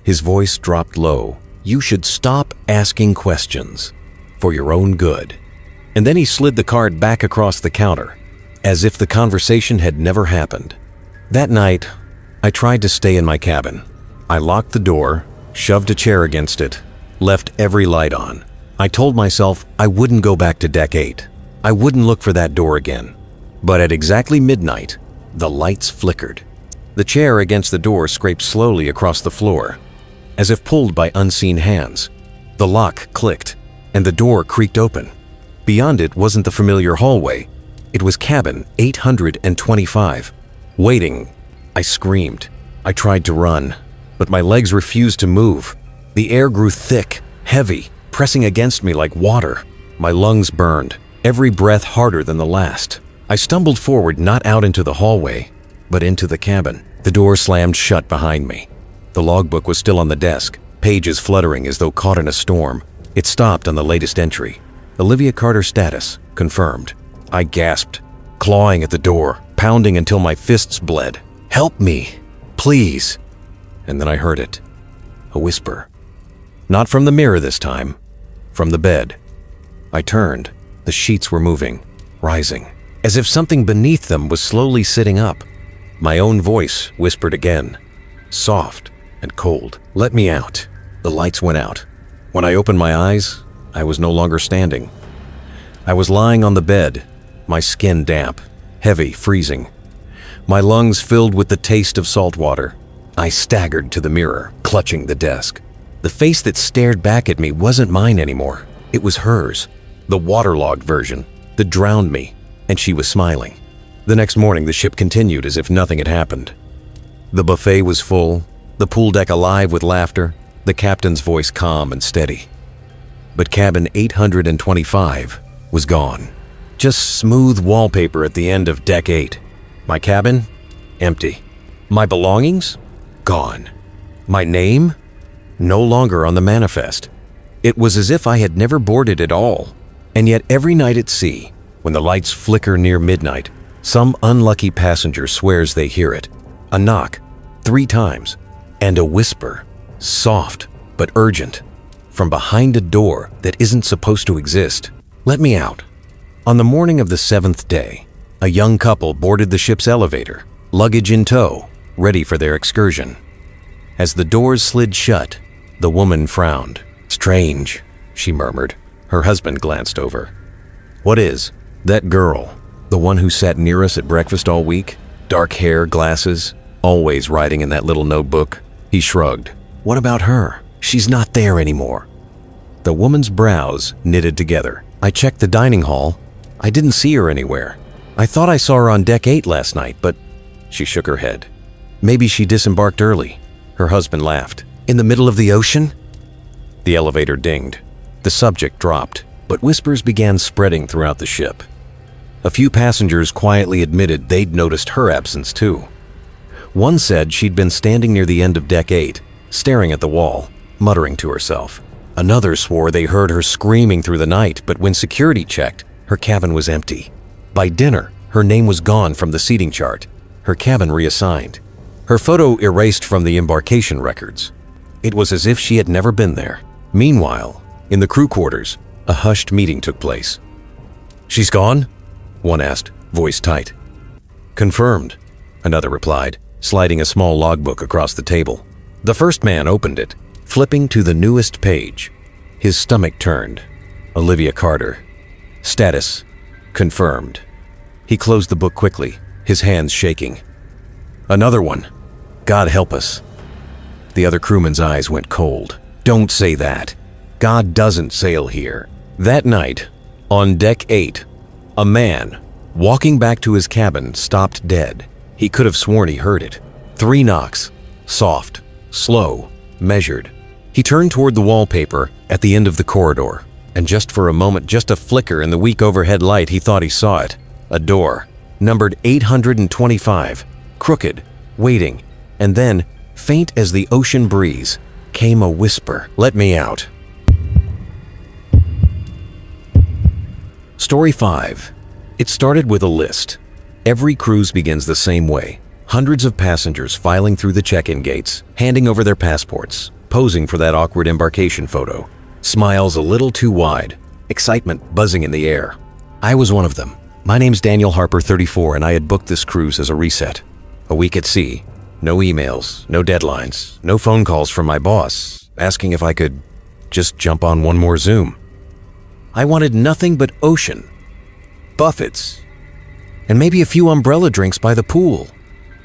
His voice dropped low. You should stop asking questions, for your own good. And then he slid the card back across the counter, as if the conversation had never happened. That night, I tried to stay in my cabin. I locked the door, shoved a chair against it, left every light on. I told myself I wouldn't go back to Deck 8. I wouldn't look for that door again. But at exactly midnight, the lights flickered. The chair against the door scraped slowly across the floor, as if pulled by unseen hands. The lock clicked, and the door creaked open. Beyond it wasn't the familiar hallway. It was cabin 825. Waiting, I screamed. I tried to run, but my legs refused to move. The air grew thick, heavy, pressing against me like water. My lungs burned, every breath harder than the last. I stumbled forward, not out into the hallway, but into the cabin. The door slammed shut behind me. The logbook was still on the desk, pages fluttering as though caught in a storm. It stopped on the latest entry. Olivia Carter status, confirmed. I gasped, clawing at the door, pounding until my fists bled. Help me, please. And then I heard it. A whisper. Not from the mirror this time, from the bed. I turned. The sheets were moving, rising, as if something beneath them was slowly sitting up. My own voice whispered again, soft and cold. Let me out. The lights went out. When I opened my eyes, I was no longer standing. I was lying on the bed, my skin damp, heavy, freezing. My lungs filled with the taste of salt water. I staggered to the mirror, clutching the desk. The face that stared back at me wasn't mine anymore. It was hers, the waterlogged version that drowned me, and she was smiling. The next morning, the ship continued as if nothing had happened. The buffet was full, the pool deck alive with laughter, the captain's voice calm and steady. But cabin 825 was gone. Just smooth wallpaper at the end of deck 8. My cabin? Empty. My belongings? Gone. My name? No longer on the manifest. It was as if I had never boarded at all. And yet every night at sea, when the lights flicker near midnight, some unlucky passenger swears they hear it. A knock, 3 times, and a whisper, soft but urgent, from behind a door that isn't supposed to exist. Let me out. On the morning of the 7th day, a young couple boarded the ship's elevator, luggage in tow, ready for their excursion. As the doors slid shut, the woman frowned. "Strange," she murmured. Her husband glanced over. "What is?" "That girl, the one who sat near us at breakfast all week, dark hair, glasses, always writing in that little notebook." He shrugged. "What about her? She's not there anymore." The woman's brows knitted together. "I checked the dining hall. I didn't see her anywhere. I thought I saw her on deck 8 last night, but..." She shook her head. "Maybe she disembarked early." Her husband laughed. "In the middle of the ocean?" The elevator dinged. The subject dropped, but whispers began spreading throughout the ship. A few passengers quietly admitted they'd noticed her absence too. One said she'd been standing near the end of deck 8, staring at the wall, muttering to herself. Another swore they heard her screaming through the night, but when security checked, her cabin was empty. By dinner, her name was gone from the seating chart, her cabin reassigned, her photo erased from the embarkation records. It was as if she had never been there. Meanwhile, in the crew quarters, a hushed meeting took place. "She's gone?" one asked, voice tight. "Confirmed," another replied, sliding a small logbook across the table. The first man opened it, flipping to the newest page. His stomach turned. Olivia Carter. Status: confirmed. He closed the book quickly, his hands shaking. "Another one. God help us." The other crewman's eyes went cold. "Don't say that. God doesn't sail here." That night, on deck 8, a man, walking back to his cabin, stopped dead. He could have sworn he heard it. 3 knocks. Soft, slow, measured. He turned toward the wallpaper at the end of the corridor, and just for a moment, just a flicker in the weak overhead light, he thought he saw it. A door, numbered 825, crooked, waiting, and then, faint as the ocean breeze, came a whisper, "Let me out." Story 5. It started with a list. Every cruise begins the same way. Hundreds of passengers filing through the check-in gates, handing over their passports, posing for that awkward embarkation photo. Smiles a little too wide, excitement buzzing in the air. I was one of them. My name's Daniel Harper, 34, and I had booked this cruise as a reset. A week at sea. No emails, no deadlines, no phone calls from my boss asking if I could just jump on one more Zoom. I wanted nothing but ocean, buffets, and maybe a few umbrella drinks by the pool.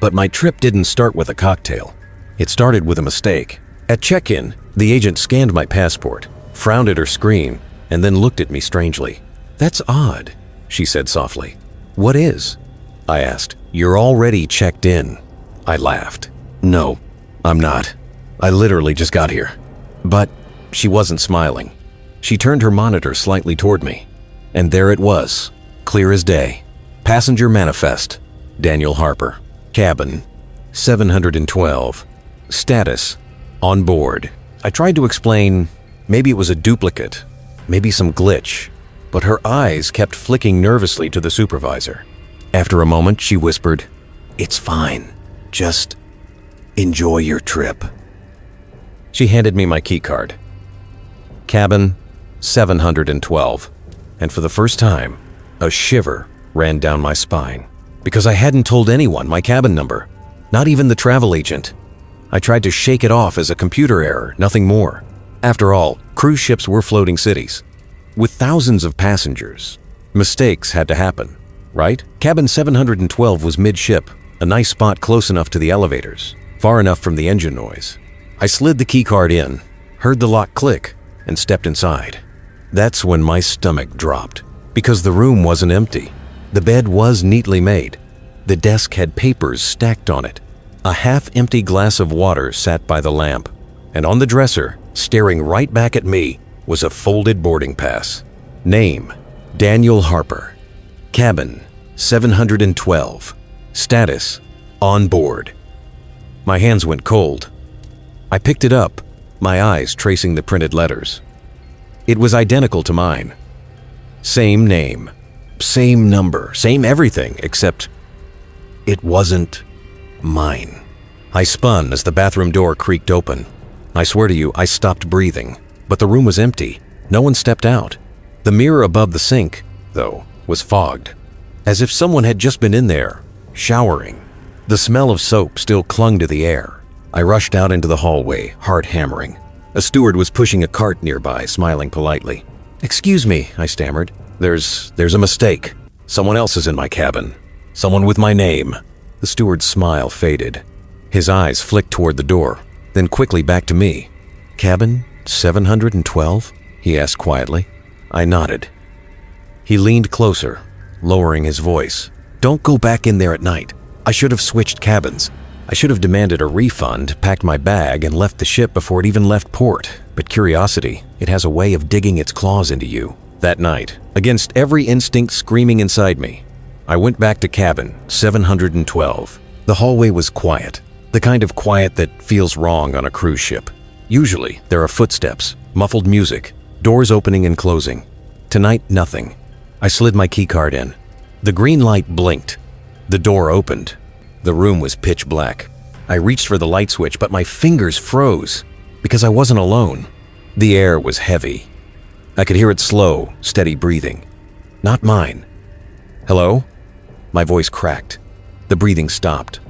But my trip didn't start with a cocktail. It started with a mistake. At check-in, the agent scanned my passport, frowned at her screen, and then looked at me strangely. "That's odd," she said softly. "What is?" I asked. "You're already checked in." I laughed. "No, I'm not. I literally just got here." But she wasn't smiling. She turned her monitor slightly toward me, and there it was, clear as day. Passenger manifest, Daniel Harper. Cabin, 712. Status, on board. I tried to explain, maybe it was a duplicate, maybe some glitch, but her eyes kept flicking nervously to the supervisor. After a moment, she whispered, "It's fine. Just enjoy your trip." She handed me my key card. Cabin, 712. And for the first time, a shiver ran down my spine. Because I hadn't told anyone my cabin number, not even the travel agent. I tried to shake it off as a computer error, nothing more. After all, cruise ships were floating cities. With thousands of passengers, mistakes had to happen, right? Cabin 712 was midship, a nice spot close enough to the elevators, far enough from the engine noise. I slid the keycard in, heard the lock click, and stepped inside. That's when my stomach dropped, because the room wasn't empty. The bed was neatly made. The desk had papers stacked on it. A half-empty glass of water sat by the lamp, and on the dresser, staring right back at me, was a folded boarding pass. Name, Daniel Harper. Cabin, 712. Status, on board. My hands went cold. I picked it up, my eyes tracing the printed letters. It was identical to mine. Same name, same number, same everything, except it wasn't mine. I spun as the bathroom door creaked open. I swear to you, I stopped breathing, but the room was empty. No one stepped out. The mirror above the sink, though, was fogged, as if someone had just been in there, showering. The smell of soap still clung to the air. I rushed out into the hallway, heart hammering. A steward was pushing a cart nearby, smiling politely. "Excuse me," I stammered. There's a mistake. Someone else is in my cabin. Someone with my name." The steward's smile faded. His eyes flicked toward the door, then quickly back to me. "Cabin 712? He asked quietly. I nodded. He leaned closer, lowering his voice. "Don't go back in there at night. I should have switched cabins. I should have demanded a refund, packed my bag, and left the ship before it even left port. But curiosity, it has a way of digging its claws into you." That night, against every instinct screaming inside me, I went back to cabin 712. The hallway was quiet, the kind of quiet that feels wrong on a cruise ship. Usually, there are footsteps, muffled music, doors opening and closing. Tonight, nothing. I slid my keycard in. The green light blinked. The door opened. The room was pitch black. I reached for the light switch, but my fingers froze because I wasn't alone. The air was heavy. I could hear its slow, steady breathing. Not mine. "Hello?" My voice cracked. The breathing stopped.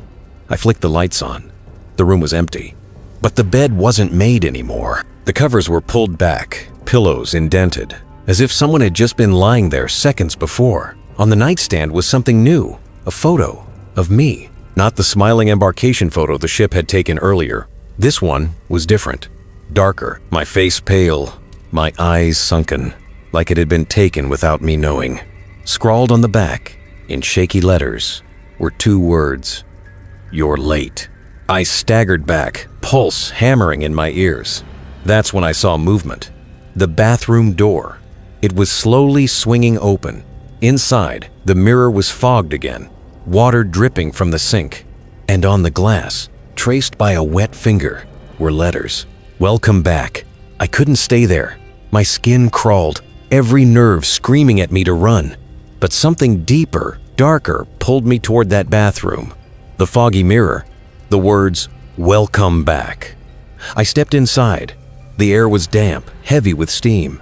I flicked the lights on. The room was empty. But the bed wasn't made anymore. The covers were pulled back, pillows indented, as if someone had just been lying there seconds before. On the nightstand was something new, a photo of me. Not the smiling embarkation photo the ship had taken earlier. This one was different. Darker, my face pale, my eyes sunken, like it had been taken without me knowing. Scrawled on the back, in shaky letters, were 2 words. "You're late." I staggered back, pulse hammering in my ears. That's when I saw movement. The bathroom door. It was slowly swinging open. Inside, the mirror was fogged again, water dripping from the sink. And on the glass, traced by a wet finger, were letters. "Welcome back." I couldn't stay there. My skin crawled, every nerve screaming at me to run. But something deeper, darker, pulled me toward that bathroom. The foggy mirror, the words, "Welcome back." I stepped inside. The air was damp, heavy with steam.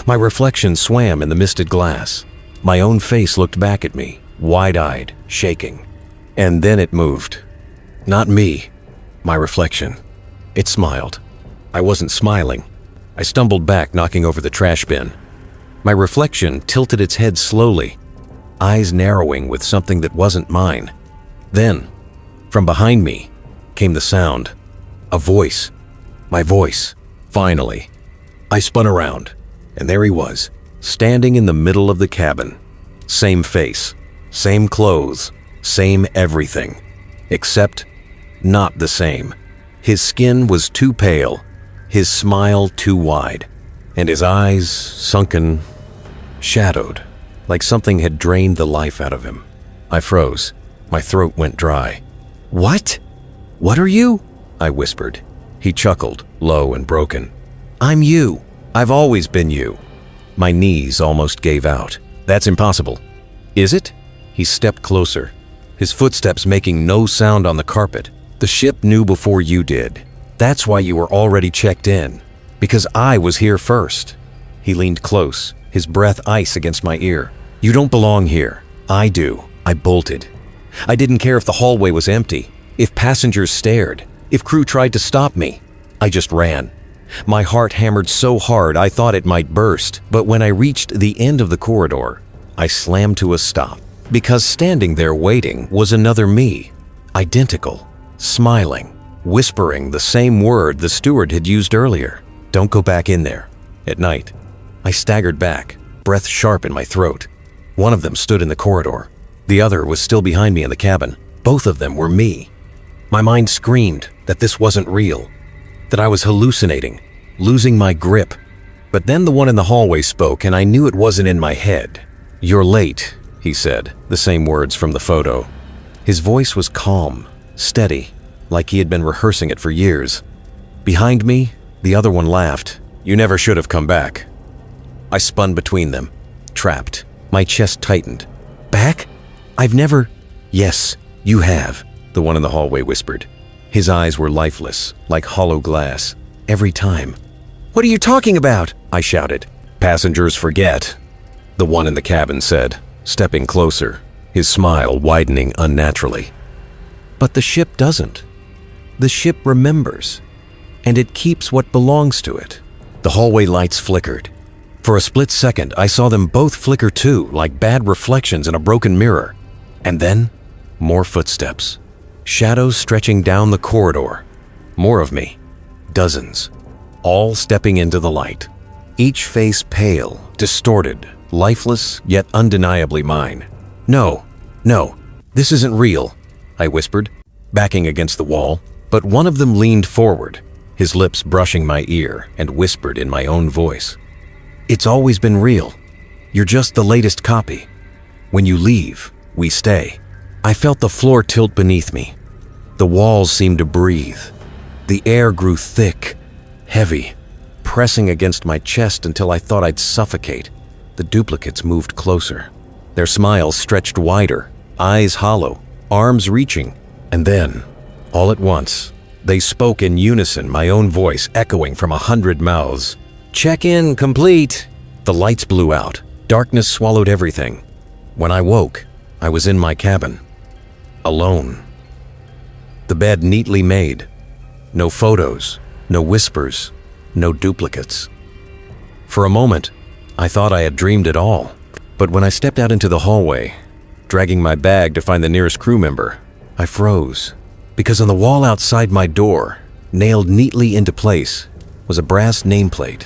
My reflection swam in the misted glass. My own face looked back at me, wide-eyed, shaking. And then it moved. Not me, my reflection. It smiled. I wasn't smiling. I stumbled back, knocking over the trash bin. My reflection tilted its head slowly, eyes narrowing with something that wasn't mine. Then, from behind me, came the sound. A voice. My voice. Finally. I spun around, and there he was, standing in the middle of the cabin. Same face, same clothes, same everything. Except, not the same. His skin was too pale, his smile too wide, and his eyes sunken, shadowed, like something had drained the life out of him. I froze. My throat went dry. "What? What are you?" I whispered. He chuckled, low and broken. "I'm you. I've always been you." My knees almost gave out. "That's impossible." "Is it?" He stepped closer, his footsteps making no sound on the carpet. "The ship knew before you did. That's why you were already checked in. Because I was here first." He leaned close, his breath ice against my ear. "You don't belong here. I do." I bolted. I didn't care if the hallway was empty, if passengers stared, if crew tried to stop me. I just ran. My heart hammered so hard I thought it might burst, but when I reached the end of the corridor, I slammed to a stop. Because standing there waiting was another me, identical, smiling, whispering the same word the steward had used earlier. "Don't go back in there." At night, I staggered back, breath sharp in my throat. One of them stood in the corridor. The other was still behind me in the cabin. Both of them were me. My mind screamed that this wasn't real, that I was hallucinating, losing my grip. But then the one in the hallway spoke, and I knew it wasn't in my head. "You're late," he said, the same words from the photo. His voice was calm, steady, like he had been rehearsing it for years. Behind me, the other one laughed. "You never should have come back." I spun between them, trapped. My chest tightened. "Back? I've never—" "Yes, you have," the one in the hallway whispered. His eyes were lifeless, like hollow glass. "Every time." "What are you talking about?" I shouted. "Passengers forget," the one in the cabin said, stepping closer, his smile widening unnaturally. "But the ship doesn't. The ship remembers, and it keeps what belongs to it." The hallway lights flickered. For a split second, I saw them both flicker too, like bad reflections in a broken mirror. And then, more footsteps. Shadows stretching down the corridor. More of me. Dozens. All stepping into the light. Each face pale, distorted, lifeless, yet undeniably mine. No, this isn't real," I whispered, backing against the wall. But one of them leaned forward, his lips brushing my ear, and whispered in my own voice. "It's always been real. You're just the latest copy. When you leave, we stay." I felt the floor tilt beneath me. The walls seemed to breathe. The air grew thick, heavy, pressing against my chest until I thought I'd suffocate. The duplicates moved closer. Their smiles stretched wider, eyes hollow, arms reaching. And then, all at once, they spoke in unison, my own voice echoing from 100 mouths. "Check-in complete." The lights blew out. Darkness swallowed everything. When I woke, I was in my cabin. Alone. The bed neatly made. No photos, no whispers, no duplicates. For a moment, I thought I had dreamed it all. But when I stepped out into the hallway, dragging my bag to find the nearest crew member, I froze. Because on the wall outside my door, nailed neatly into place, was a brass nameplate.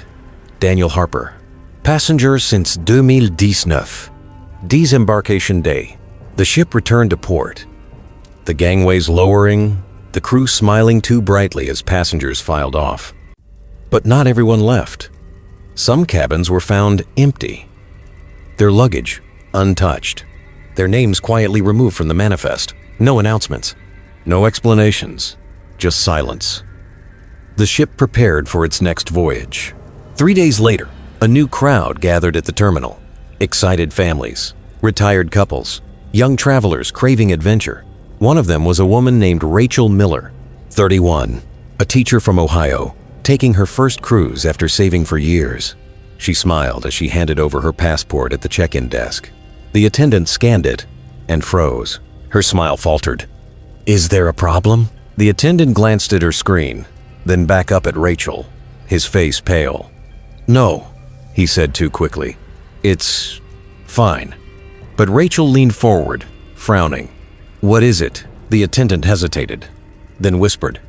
Daniel Harper. Passenger since 2019. Disembarkation day. The ship returned to port. The gangways lowering, the crew smiling too brightly as passengers filed off. But not everyone left. Some cabins were found empty. Their luggage untouched. Their names quietly removed from the manifest. No announcements. No explanations. Just silence. The ship prepared for its next voyage. 3 days later, a new crowd gathered at the terminal. Excited families, retired couples, young travelers craving adventure. One of them was a woman named Rachel Miller, 31, a teacher from Ohio, taking her first cruise after saving for years. She smiled as she handed over her passport at the check-in desk. The attendant scanned it and froze. Her smile faltered. "Is there a problem?" The attendant glanced at her screen, then back up at Rachel, his face pale. "No," he said too quickly. "It's fine." But Rachel leaned forward, frowning. "What is it?" The attendant hesitated, then whispered,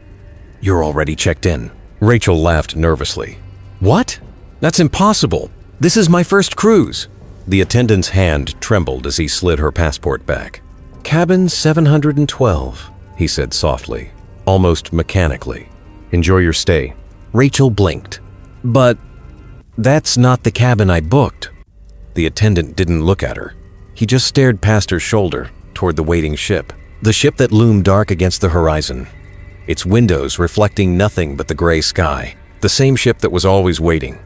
"You're already checked in." Rachel laughed nervously. "What? That's impossible. This is my first cruise." The attendant's hand trembled as he slid her passport back. "Cabin 712, he said softly, almost mechanically. "Enjoy your stay." Rachel blinked. "But that's not the cabin I booked." The attendant didn't look at her. He just stared past her shoulder toward the waiting ship. The ship that loomed dark against the horizon. Its windows reflecting nothing but the gray sky. The same ship that was always waiting.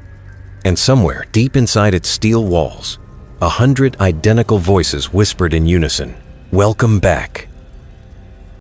And somewhere deep inside its steel walls, 100 identical voices whispered in unison, "Welcome back."